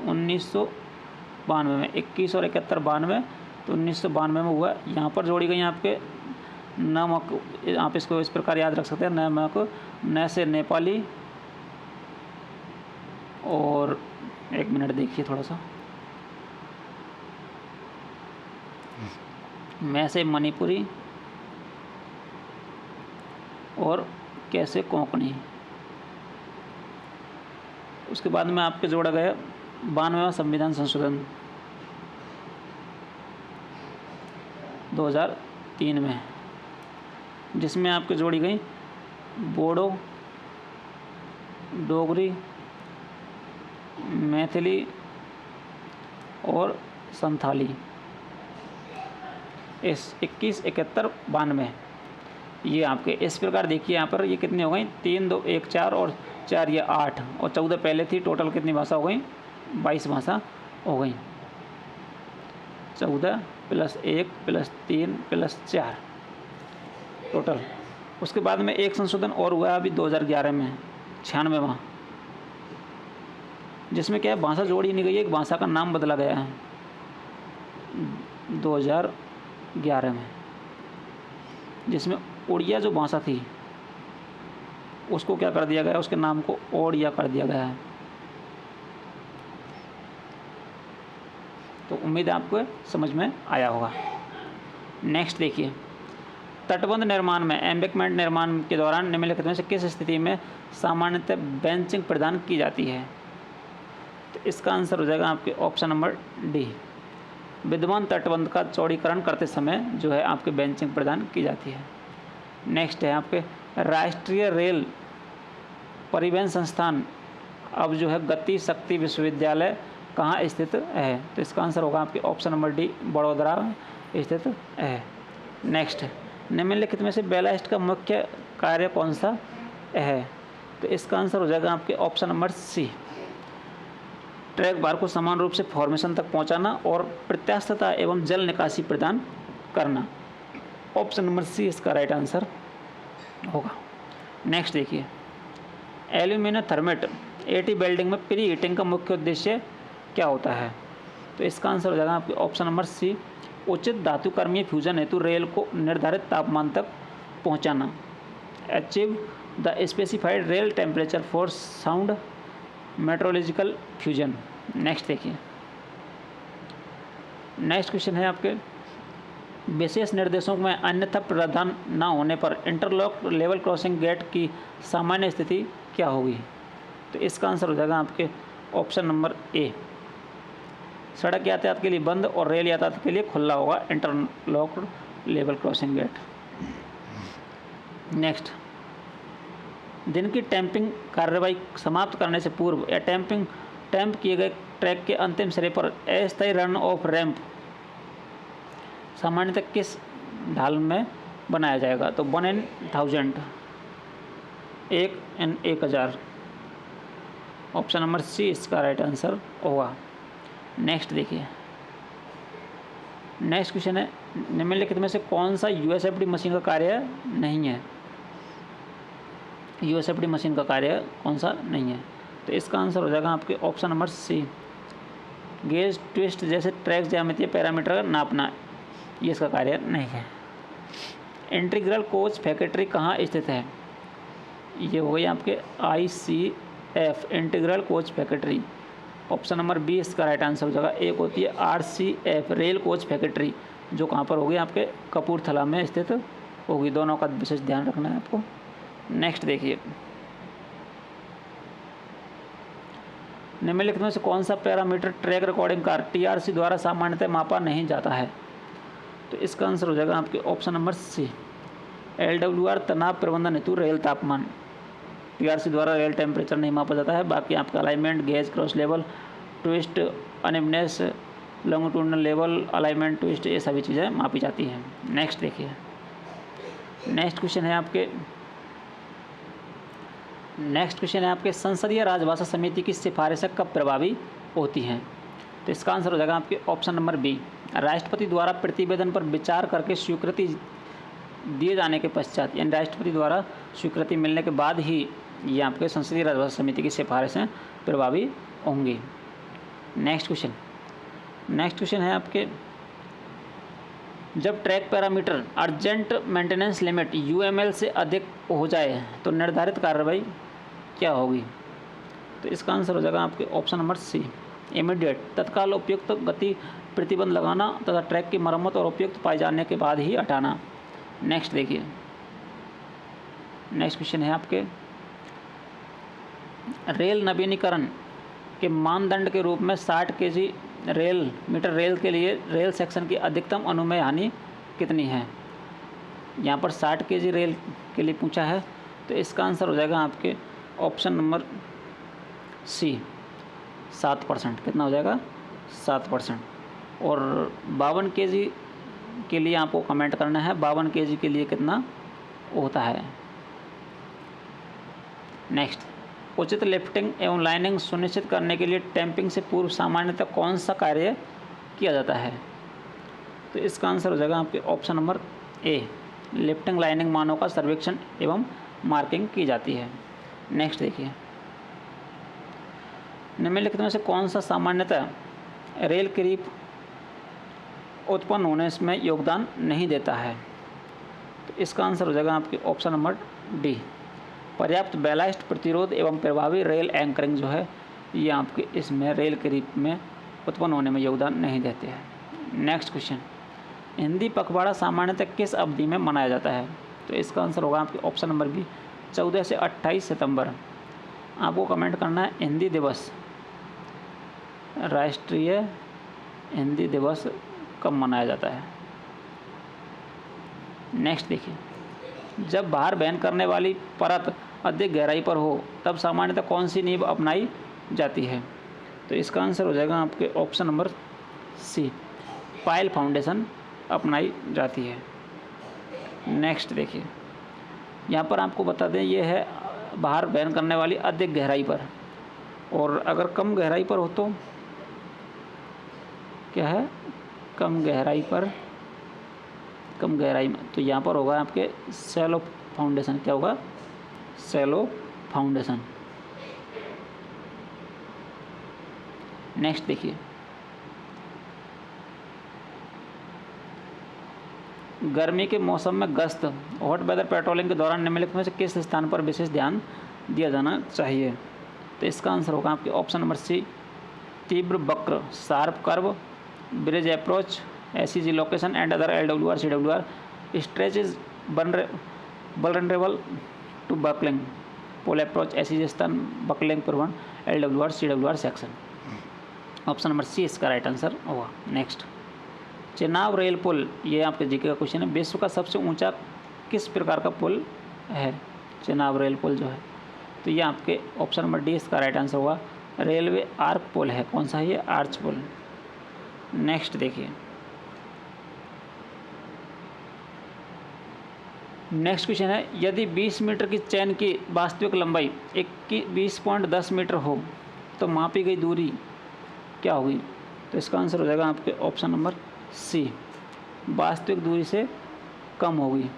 1992 में, 21 और 71 92, तो 1992 में हुआ। यहाँ पर जोड़ी गई आपके नमक, आप इसको इस प्रकार याद रख सकते हैं, नमक, न से नेपाली, और एक मिनट देखिए थोड़ा सा, मैं से मणिपुरी और कैसे कोंकणी। उसके बाद में आपके जोड़ा गया 92वां संविधान संशोधन 2003 में, जिसमें आपके जोड़ी गई बोडो, डोगरी, मैथिली और संथाली। इस 21, 71, 92 ये आपके इस प्रकार देखिए यहाँ पर ये कितनी हो गई? 3, 2, 1, 4 और 4 ये 8 और 14 पहले थी। टोटल कितनी भाषा हो गई? 22 भाषा हो गई। 14 + 1 + 3 + 4 टोटल। उसके बाद में एक संशोधन और हुआ अभी 2011 में, 96वां, जिसमें क्या है, भाषा जोड़ी नहीं गई है, एक भाषा का नाम बदला गया है 2011 में, जिसमें उड़िया जो भाषा थी उसको क्या कर दिया गया, उसके नाम को ओड़िया कर दिया गया है। तो उम्मीद है आपको समझ में आया होगा। नेक्स्ट देखिए, तटबंध निर्माण में, एम्बैंकमेंट निर्माण के दौरान निम्नलिखित में से किस स्थिति में सामान्यतः बेंचिंग प्रदान की जाती है। तो इसका आंसर हो जाएगा आपके ऑप्शन नंबर डी। विद्यमान तटबंध का चौड़ीकरण करते समय जो है आपके बेंचिंग प्रदान की जाती है। नेक्स्ट है आपके राष्ट्रीय रेल परिवहन संस्थान अब जो है गति शक्ति विश्वविद्यालय कहाँ स्थित है। तो इसका आंसर होगा आपके ऑप्शन नंबर डी, बड़ोदरा में स्थित है। नेक्स्ट, निम्नलिखित में से बैलास्ट का मुख्य कार्य कौन सा है। तो इसका आंसर हो जाएगा आपके ऑप्शन नंबर सी, ट्रैक बार को समान रूप से फॉर्मेशन तक पहुंचाना और प्रत्यास्थता एवं जल निकासी प्रदान करना। ऑप्शन नंबर सी इसका राइट आंसर होगा। नेक्स्ट देखिए, एल्यूमिनियम थर्मेट एटी वेल्डिंग में प्री हीटिंग का मुख्य उद्देश्य क्या होता है। तो इसका आंसर हो जाएगा आपके ऑप्शन नंबर सी, उचित धातु कर्मीय फ्यूजन हेतु रेल को निर्धारित तापमान तक पहुंचाना। Achieve the specified rail temperature for sound metrological fusion. Next देखिए, नेक्स्ट क्वेश्चन है आपके, विशेष निर्देशों में अन्यथा प्रावधान न होने पर इंटरलॉक लेवल क्रॉसिंग गेट की सामान्य स्थिति क्या होगी। तो इसका आंसर हो जाएगा आपके ऑप्शन नंबर ए, सड़क यातायात के लिए बंद और रेल यातायात के लिए खुला होगा interlock level crossing gate. Next, दिन की टैंपिंग कार्रवाई समाप्त करने से पूर्व या टैंप किए गए ट्रैक के अंतिम सिरे पर अस्थायी रन ऑफ रैंप सामान्यतः किस ढाल में बनाया जाएगा। तो 1 in 1000, 1 in 1000। Option number C इसका राइट आंसर होगा। नेक्स्ट देखिए, नेक्स्ट क्वेश्चन है, निम्नलिखित में से कौन सा यूएसएफडी मशीन का कार्य नहीं है। यूएसएफडी मशीन का कार्य कौन सा नहीं है। तो इसका आंसर हो जाएगा आपके option number C, gauge twist जैसे ट्रैक ज्यामितीय पैरामीटर नापना, ये इसका कार्य नहीं है। इंटीग्रल कोच फैक्ट्री कहाँ स्थित है। ये हो गई आपके ICF integral coach factory. Option number B इसका राइट आंसर हो जाएगा। एक होती है RCF रेल कोच फैक्ट्री, जो कहाँ पर होगी आपके कपूरथला में स्थित होगी। दोनों का विशेष ध्यान रखना है आपको। नेक्स्ट देखिए, निम्नलिखित में से कौन सा parameter track recording car TRC द्वारा सामान्यतः मापा नहीं जाता है? तो इसका आंसर हो जाएगा आपके ऑप्शन नंबर सी, LWR तनाव प्रबंधन हेतु रेल तापमान। TRC द्वारा रेल टेम्परेचर नहीं मापा जाता है, बाकी आपका alignment, gauge, cross level, twist, unevenness, longitudinal level, alignment, twist, ये सभी चीज़ें मापी जाती हैं। नेक्स्ट देखिए, नेक्स्ट क्वेश्चन है आपके संसदीय राजभाषा समिति की सिफारिशें कब प्रभावी होती हैं? तो इसका आंसर हो जाएगा आपके ऑप्शन नंबर बी, राष्ट्रपति द्वारा प्रतिवेदन पर विचार करके स्वीकृति दिए जाने के पश्चात, यानी राष्ट्रपति द्वारा स्वीकृति मिलने के बाद ही ये आपके संसदीय राजभाषा समिति की सिफारिशें प्रभावी होंगी। नेक्स्ट क्वेश्चन है आपके, जब track parameter urgent maintenance limit UML से अधिक हो जाए तो निर्धारित कार्रवाई क्या होगी? तो इसका आंसर हो जाएगा आपके ऑप्शन नंबर सी, इमीडिएट, तत्काल उपयुक्त गति प्रतिबंध लगाना तथा ट्रैक की मरम्मत और उपयुक्त पाए जाने के बाद ही हटाना। नेक्स्ट देखिए, नेक्स्ट क्वेश्चन है आपके, रेल नवीनीकरण के मानदंड के रूप में 60 kg मीटर रेल के लिए रेल सेक्शन की अधिकतम अनुमेय हानि कितनी है? यहाँ पर 60 kg रेल के लिए पूछा है, तो इसका आंसर हो जाएगा आपके ऑप्शन नंबर सी, 7%। कितना हो जाएगा? 7%। और 52 kg के लिए आपको कमेंट करना है 52 kg के लिए कितना होता है। नेक्स्ट, उचित लिफ्टिंग एवं लाइनिंग सुनिश्चित करने के लिए टैंपिंग से पूर्व सामान्यतः कौन सा कार्य किया जाता है? तो इसका आंसर हो जाएगा आपके ऑप्शन नंबर ए, लिफ्टिंग लाइनिंग मानों का सर्वेक्षण एवं मार्किंग की जाती है। नेक्स्ट देखिए, निम्नलिखित में से कौन सा सामान्यतः रेल क्रीप उत्पन्न होने में योगदान नहीं देता है? तो इसका आंसर हो जाएगा आपके ऑप्शन नंबर डी, पर्याप्त बैलास्ट प्रतिरोध एवं प्रभावी रेल एंकरिंग जो है ये आपके इसमें रेल क्रीप में उत्पन्न होने में योगदान नहीं देते हैं। नेक्स्ट क्वेश्चन, हिंदी पखवाड़ा सामान्यतः किस अवधि में मनाया जाता है? तो इसका आंसर होगा आपके ऑप्शन नंबर बी, 14 से 28 सितंबर। आपको कमेंट करना है हिंदी दिवस, राष्ट्रीय हिंदी दिवस कब मनाया जाता है। नेक्स्ट देखिए, जब भार वहन करने वाली परत अधिक गहराई पर हो तब सामान्यतः कौन सी नींव अपनाई जाती है? तो इसका आंसर हो जाएगा आपके option number C, pile foundation अपनाई जाती है। नेक्स्ट देखिए, यहाँ पर आपको बता दें ये है भार वहन करने वाली अधिक गहराई पर, और अगर कम गहराई पर हो तो क्या है? कम गहराई में, तो यहाँ पर होगा आपके शैलो फाउंडेशन। क्या होगा? Shallow foundation. नेक्स्ट देखिए, गर्मी के मौसम में गश्त हॉट वेदर पेट्रोलिंग के दौरान निम्नलिखित में से किस स्थान पर विशेष ध्यान दिया जाना चाहिए? तो इसका आंसर होगा आपके ऑप्शन नंबर सी, तीव्र वक्र, sharp curve, bridge approach, SEG location and other LWR CWR stretch is vulnerable to buckling, pole approach, SEG स्थान, बकलिंग प्रवण, LWR CWR section. Option number C इसका राइट आंसर होगा। Next, Chenab rail पुल, ये आपके GK का क्वेश्चन है, विश्व का सबसे ऊंचा किस प्रकार का पुल है? चेनाब रेल पुल जो है, तो ये आपके ऑप्शन नंबर डी इसका राइट आंसर होगा, रेलवे आर्क पुल है। कौन सा है ये? आर्च पुल। नेक्स्ट देखिए, नेक्स्ट क्वेश्चन है, यदि 20 मीटर की चैन की वास्तविक लंबाई 20.10 मीटर हो तो मापी गई दूरी क्या होगी? तो इसका आंसर हो जाएगा आपके ऑप्शन नंबर सी, वास्तविक दूरी से कम होगी।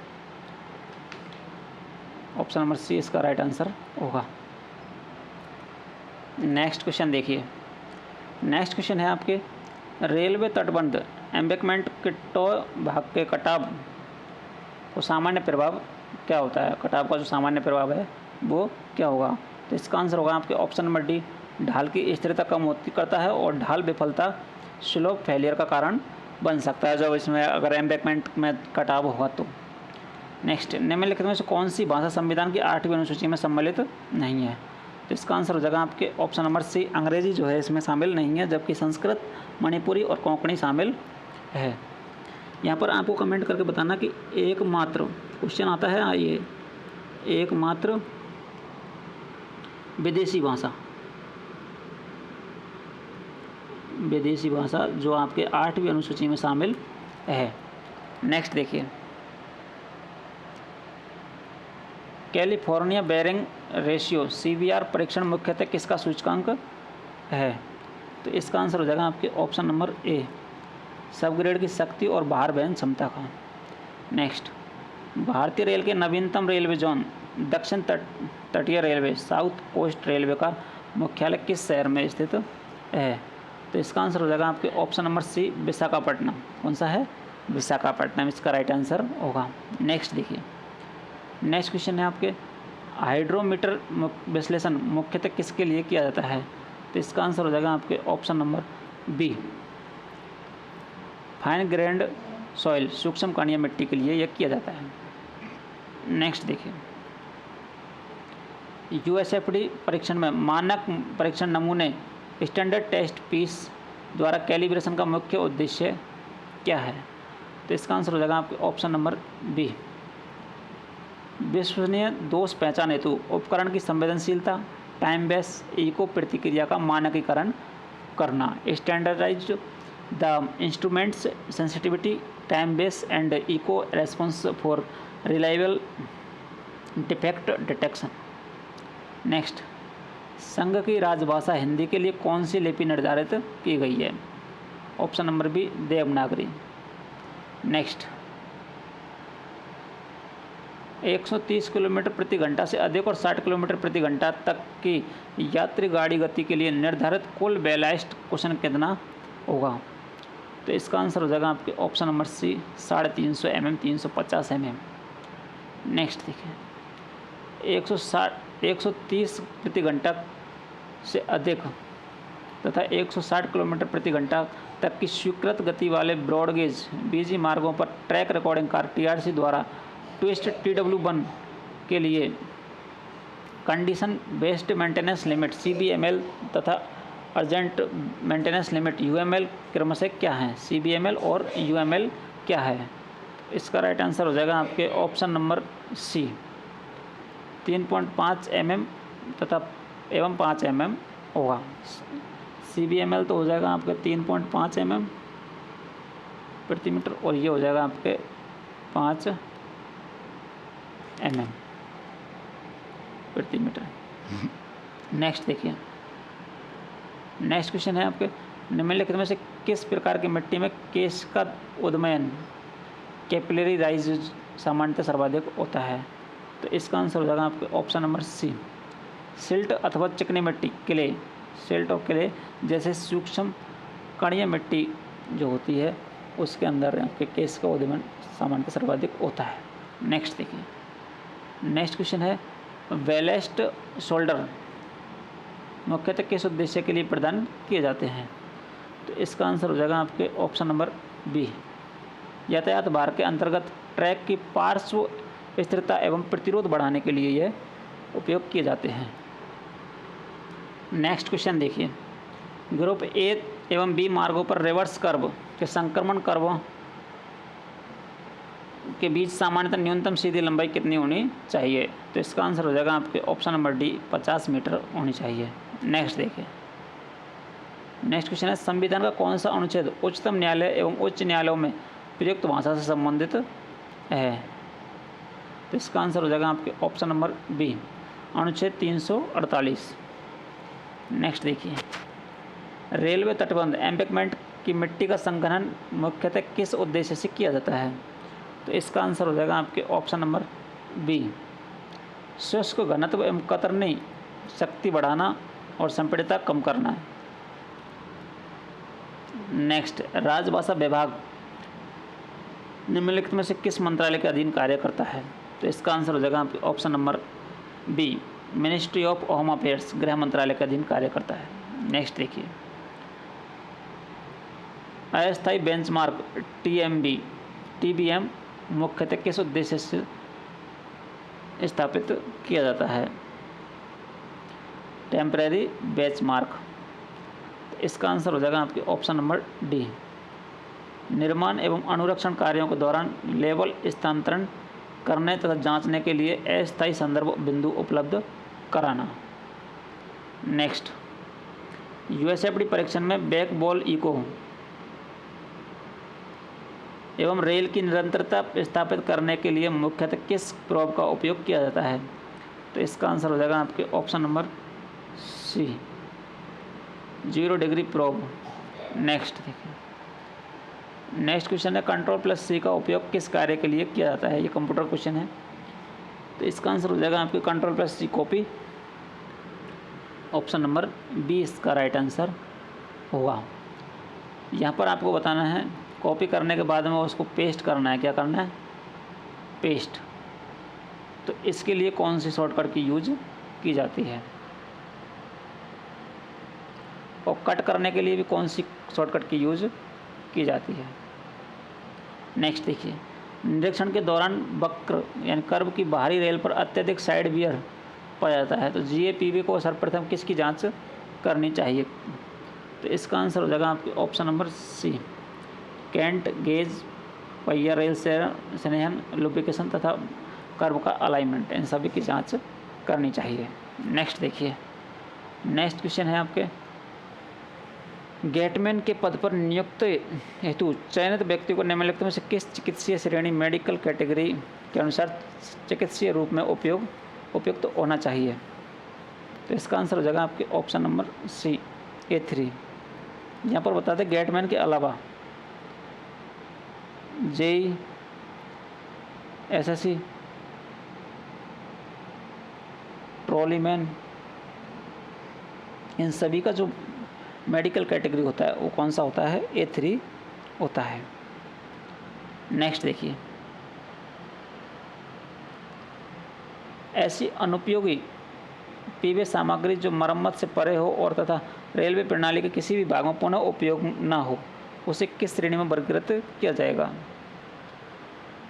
ऑप्शन नंबर सी इसका राइट आंसर होगा। नेक्स्ट क्वेश्चन देखिए, नेक्स्ट क्वेश्चन है आपके, रेलवे तटबंध एम्बैंकमेंट के टॉ भाग के कटाव को सामान्य प्रभाव क्या होता है? कटाव का जो सामान्य प्रभाव है वो क्या होगा? तो इसका आंसर होगा आपके ऑप्शन नंबर डी, ढाल की स्थिरता कम होती करता है और ढाल विफलता स्लोप फेलियर का कारण बन सकता है जब इसमें अगर एम्बैंकमेंट में कटाव होगा तो। नेक्स्ट, निम्नलिखित में से कौन सी भाषा संविधान की 8वीं अनुसूची में सम्मिलित नहीं है? तो इसका आंसर हो जाएगा आपके ऑप्शन नंबर सी, अंग्रेजी जो है इसमें शामिल नहीं है, जबकि संस्कृत, मणिपुरी और कोंकणी शामिल है। यहाँ पर आपको कमेंट करके बताना कि एकमात्र क्वेश्चन आता है, आइए, एकमात्र विदेशी भाषा, विदेशी भाषा जो आपके 8वीं अनुसूची में शामिल है। नेक्स्ट देखिए, कैलिफोर्निया बेयरिंग रेशियो CBR परीक्षण मुख्यतः किसका सूचकांक है? तो इसका आंसर हो जाएगा आपके ऑप्शन नंबर ए, सबग्रेड की शक्ति और भार वहन क्षमता का। नेक्स्ट, भारतीय रेल के नवीनतम रेलवे जोन दक्षिण तटीय रेलवे साउथ कोस्ट रेलवे का मुख्यालय किस शहर में स्थित है? तो इसका आंसर हो जाएगा आपके ऑप्शन नंबर सी, विशाखापट्टनम। कौन सा है? विशाखापट्टनम इसका राइट आंसर होगा। नेक्स्ट देखिए, नेक्स्ट क्वेश्चन है आपके, हाइड्रोमीटर विश्लेषण मुख्यतः किसके लिए किया जाता है? तो इसका आंसर हो जाएगा आपके option number B, fine grained soil सूक्ष्म कणीय मिट्टी के लिए यह किया जाता है। नेक्स्ट देखिए, USFD परीक्षण में मानक परीक्षण नमूने स्टैंडर्ड टेस्ट पीस द्वारा कैलिब्रेशन का मुख्य उद्देश्य क्या है? तो इसका आंसर हो जाएगा आपके ऑप्शन नंबर बी, विश्वसनीय दोष पहचान हेतु उपकरण की संवेदनशीलता, टाइम बेस इको प्रतिक्रिया का मानकीकरण करना, standardized the instruments sensitivity, time base and echo response for reliable defect detection. Next, संघ की राजभाषा हिंदी के लिए कौन सी लिपि निर्धारित की गई है? Option number B, Devanagari. Next, 130 kilometre प्रति घंटा से अधिक और 60 किलोमीटर प्रति घंटा तक की यात्री गाड़ी गति के लिए निर्धारित कुल बैलास्ट क्वेश्चन कितना होगा? तो इसका आंसर हो जाएगा आपके option number C, 350 mm, 350 mm। Next देखिए, 130 प्रति घंटा से अधिक तथा 160 किलोमीटर प्रति घंटा तक की स्वीकृत गति वाले ब्रॉडगेज बीजी मार्गों पर ट्रैक रिकॉर्डिंग कार TRC द्वारा ट्विस्ट TW1 के लिए condition based maintenance limit CBML तथा अर्जेंट मेंटेनेंस लिमिट UML क्रमशः क्या है? CBML और UML क्या है? इसका राइट आंसर हो जाएगा आपके ऑप्शन नंबर सी, 3.5 mm तथा एवं 5 mm होगा। CBML तो हो जाएगा आपके 3.5 mm प्रति मीटर और ये हो जाएगा आपके 5 mm प्रति मीटर। नेक्स्ट देखिए, नेक्स्ट क्वेश्चन है आपके, निम्नलिखित में से किस प्रकार की मिट्टी में केश का उद्वयन कैपिलरी राइज सामान्यतः सर्वाधिक होता है? तो इसका आंसर हो जाएगा आपके ऑप्शन नंबर सी, सिल्ट अथवा चिकनी मिट्टी, क्ले, सिल्ट और क्ले जैसे सूक्ष्म कणीय मिट्टी जो होती है उसके अंदर आपके केश का उद्वयन सामान्यतः सर्वाधिक होता है। नेक्स्ट देखिए, नेक्स्ट क्वेश्चन है, वेलेस्ट शोल्डर मुख्यतः किस उद्देश्य के लिए प्रदान किए जाते हैं? तो इसका आंसर हो जाएगा आपके ऑप्शन नंबर बी, यातायात भार के अंतर्गत ट्रैक की पार्श्व स्थिरता एवं प्रतिरोध बढ़ाने के लिए यह उपयोग किए जाते हैं। नेक्स्ट क्वेश्चन देखिए, ग्रुप ए एवं बी मार्गों पर रिवर्स कर्व के संक्रमण कर्वों के बीच सामान्यतः न्यूनतम सीधी लंबाई कितनी होनी चाहिए? तो इसका आंसर हो जाएगा आपके ऑप्शन नंबर डी, 50 मीटर होनी चाहिए। नेक्स्ट देखिए, नेक्स्ट क्वेश्चन है, संविधान का कौन सा अनुच्छेद उच्चतम न्यायालय एवं उच्च न्यायालयों में प्रयुक्त भाषा से संबंधित है? तो इसका आंसर हो जाएगा आपके ऑप्शन नंबर बी, अनुच्छेद 348। नेक्स्ट देखिए, रेलवे तटबंध एम्बैंकमेंट की मिट्टी का संघनन मुख्यतः किस उद्देश्य से किया जाता है? तो इसका आंसर हो जाएगा आपके ऑप्शन नंबर बी, शुष्क घनत्व एवं कतरनी शक्ति बढ़ाना और संपीड़ितता कम करना है। नेक्स्ट, राजभाषा विभाग निम्नलिखित में से किस मंत्रालय के अधीन कार्य करता है? तो इसका आंसर हो जाएगा आपके option number B, ministry of home affairs, गृह मंत्रालय के अधीन कार्य करता है। नेक्स्ट देखिए, अस्थायी बेंचमार्क TBM मुख्यतः किस उद्देश्य से स्थापित किया जाता है? Temporary benchmark. इसका आंसर हो जाएगा आपके ऑप्शन नंबर डी। निर्माण एवं अनुरक्षण कार्यों के दौरान लेवल स्थानांतरण करने तथा जांचने के लिए अस्थायी संदर्भ बिंदु उपलब्ध कराना। नेक्स्ट, यूएसएफडी परीक्षण में बैक बॉल इको एवं रेल की निरंतरता स्थापित करने के लिए मुख्यतः किस प्रोब का उपयोग किया जाता है? तो इसका आंसर हो जाएगा आपके option number C, 0 degree probe. Next देखिए, नेक्स्ट क्वेश्चन है कंट्रोल प्लस सी का उपयोग किस कार्य के लिए किया जाता है? ये कंप्यूटर क्वेश्चन है। तो इसका आंसर हो जाएगा आपके कंट्रोल प्लस सी कॉपी। ऑप्शन नंबर बी इसका राइट आंसर होगा। यहाँ पर आपको बताना है कॉपी करने के बाद में उसको पेस्ट करना है। क्या करना है? पेस्ट। तो इसके लिए कौन सी शॉर्टकट की यूज की जाती है? और कट करने के लिए भी कौन सी शॉर्टकट की यूज की जाती है? नेक्स्ट देखिए, निरीक्षण के दौरान वक्र यानी कर्व की बाहरी रेल पर अत्यधिक साइड वियर पाया जाता है। तो जीएपीवी को सर्वप्रथम किसकी जांच करनी चाहिए? तो इसका आंसर हो जाएगा आपके option number C, cant gauge, पहिया रेल संरेखण, लुब्रिकेशन तथा कर्व का अलाइनमेंट, इन सभी की जांच करनी चाहिए। नेक्स्ट देखिए, नेक्स्ट क्वेश्चन है आपके गेटमैन के पद पर नियुक्त हेतु चयनित व्यक्ति को निम्नलिखित में से किस चिकित्सीय श्रेणी मेडिकल कैटेगरी के अनुसार चिकित्सीय रूप में उपयुक्त होना चाहिए? तो इसका आंसर हो जाएगा आपके ऑप्शन नंबर सी, A3। यहाँ पर बताते हैं गेटमैन के अलावा जेई, एसएससी, ट्रॉलीमैन, इन सभी का जो मेडिकल कैटेगरी होता है वो कौन सा होता है? A3 होता है। नेक्स्ट देखिए, ऐसी अनुपयोगी पीवे सामग्री जो मरम्मत से परे हो और तथा रेलवे प्रणाली के किसी भी भाग में पुनः उपयोग न हो, उसे किस श्रेणी में वर्गीकृत किया जाएगा?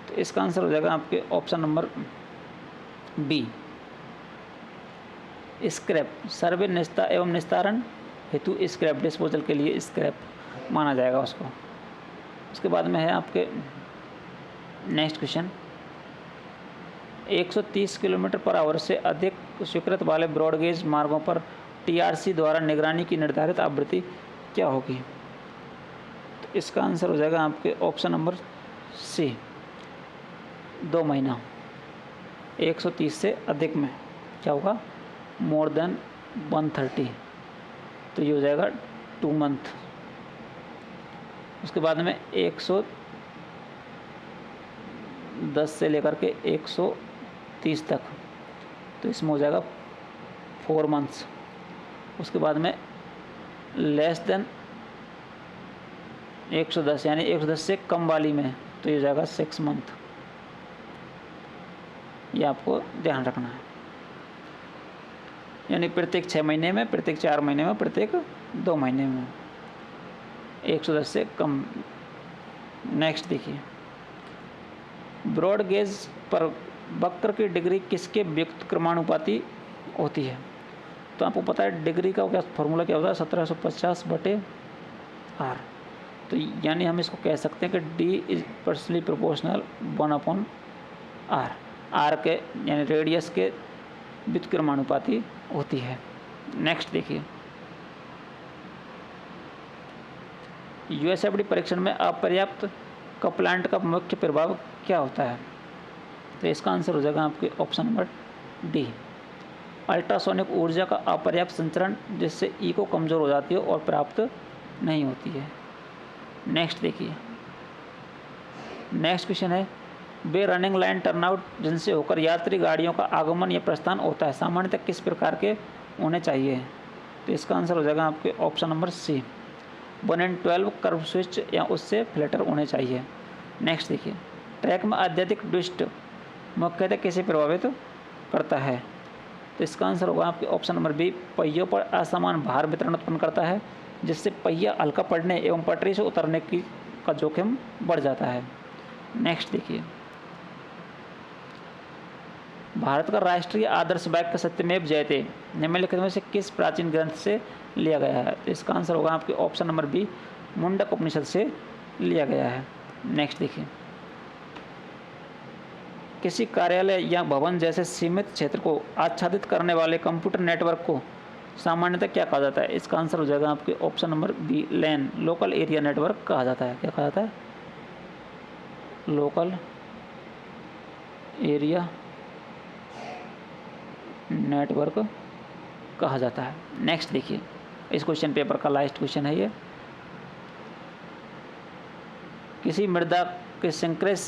तो इसका आंसर हो जाएगा आपके ऑप्शन नंबर बी, स्क्रैप। सर्वे एवं निस्तारण हेतु स्क्रैप, डिस्पोजल के लिए स्क्रैप माना जाएगा उसको। उसके बाद में है आपके next question, 130 kilometre per hour से अधिक स्वीकृत वाले ब्रॉडगेज मार्गों पर टीआरसी द्वारा निगरानी की निर्धारित आवृत्ति क्या होगी? तो इसका आंसर हो जाएगा आपके ऑप्शन नंबर सी, 2 महीना। 130 से अधिक में क्या होगा? मोर देन 130, तो ये हो जाएगा 2 मंथ। उसके बाद में 110 से लेकर के 130 तक, तो इसमें हो जाएगा 4 मंथ्स। उसके बाद में लेस देन 110 यानी 110 से कम वाली में, तो ये हो जाएगा 6 मंथ। ये आपको ध्यान रखना है, यानी प्रत्येक 6 महीने में, प्रत्येक 4 महीने में, प्रत्येक 2 महीने में 110 से कम। नेक्स्ट देखिए, ब्रॉड गेज पर वक्र की डिग्री किसके व्युत्क्रमानुपाती क्रमानुपाती होती है? तो आपको पता है डिग्री का क्या फॉर्मूला क्या होता है? 1750/r। तो यानी हम इसको कह सकते हैं कि D is personally proportional 1/r। r के यानी रेडियस के व्युत्क्रमानुपाती होती है। नेक्स्ट देखिए, यूएसएफडी परीक्षण में अपर्याप्त कपलांट का मुख्य प्रभाव क्या होता है? तो इसका आंसर हो जाएगा आपके ऑप्शन नंबर डी, अल्ट्रासोनिक ऊर्जा का अपर्याप्त संचरण, जिससे इको कमज़ोर हो जाती है और प्राप्त नहीं होती है। नेक्स्ट देखिए, नेक्स्ट क्वेश्चन है वे रनिंग लाइन टर्नआउट जिनसे होकर यात्री गाड़ियों का आगमन या प्रस्थान होता है सामान्यतः किस प्रकार के होने चाहिए? तो इसका आंसर हो जाएगा आपके option number C, 1/12 curve switch या उससे फ्लैटर होने चाहिए। नेक्स्ट देखिए, ट्रैक में अत्यधिक ट्विस्ट मुख्यतः किसे प्रभावित करता है? तो इसका आंसर होगा आपके ऑप्शन नंबर बी, पहियों पर असमान भार वितरण उत्पन्न करता है, जिससे पहिया हल्का पड़ने एवं पटरी से उतरने का जोखिम बढ़ जाता है। नेक्स्ट देखिए, भारत का राष्ट्रीय आदर्श वाक्य सत्यमेव जयते निम्नलिखित में से किस प्राचीन ग्रंथ से लिया गया है? तो इसका आंसर होगा आपके ऑप्शन नंबर बी, मुंडक उपनिषद से लिया गया है। नेक्स्ट देखिए, किसी कार्यालय या भवन जैसे सीमित क्षेत्र को आच्छादित करने वाले कंप्यूटर नेटवर्क को सामान्यतः क्या कहा जाता है? इसका आंसर हो जाएगा आपके ऑप्शन नंबर बी, लैन, लोकल एरिया नेटवर्क कहा जाता है। क्या कहा जाता है? लोकल एरिया नेटवर्क कहा जाता है। नेक्स्ट देखिए, इस क्वेश्चन पेपर का लास्ट क्वेश्चन है ये। किसी मृदा के श्रिंकेज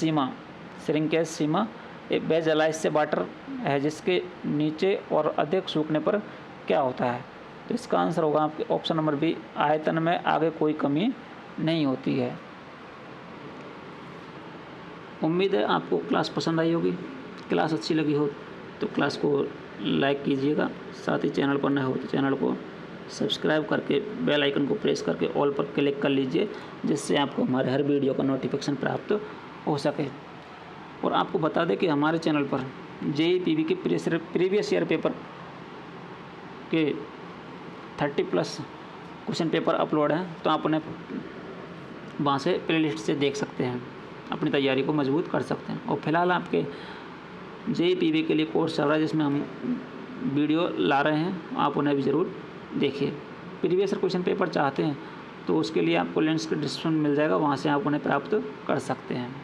सीमा एक बेज एलाइज से वाटर है जिसके नीचे और अधिक सूखने पर क्या होता है? तो इसका आंसर होगा आपके ऑप्शन नंबर बी, आयतन में आगे कोई कमी नहीं होती है। उम्मीद है आपको क्लास पसंद आई होगी। क्लास अच्छी लगी हो तो क्लास को लाइक कीजिएगा, साथ ही चैनल पर नए हो तो चैनल को सब्सक्राइब करके बेल आइकन को प्रेस करके ऑल पर क्लिक कर लीजिए, जिससे आपको हमारे हर वीडियो का नोटिफिकेशन प्राप्त हो सके। और आपको बता दें कि हमारे चैनल पर JEE के प्रीवियस ईयर पेपर के 30+ क्वेश्चन पेपर अपलोड हैं, तो आप उन्हें वहाँ से प्लेलिस्ट से देख सकते हैं, अपनी तैयारी को मजबूत कर सकते हैं। और फिलहाल आपके JEE के लिए कोर्स चल रहा है जिसमें हम वीडियो ला रहे हैं, आप उन्हें भी ज़रूर देखिए। प्रीवियस ईयर क्वेश्चन पेपर चाहते हैं तो उसके लिए आपको लिंक्स के डिस्क्रिप्शन मिल जाएगा, वहाँ से आप उन्हें प्राप्त कर सकते हैं।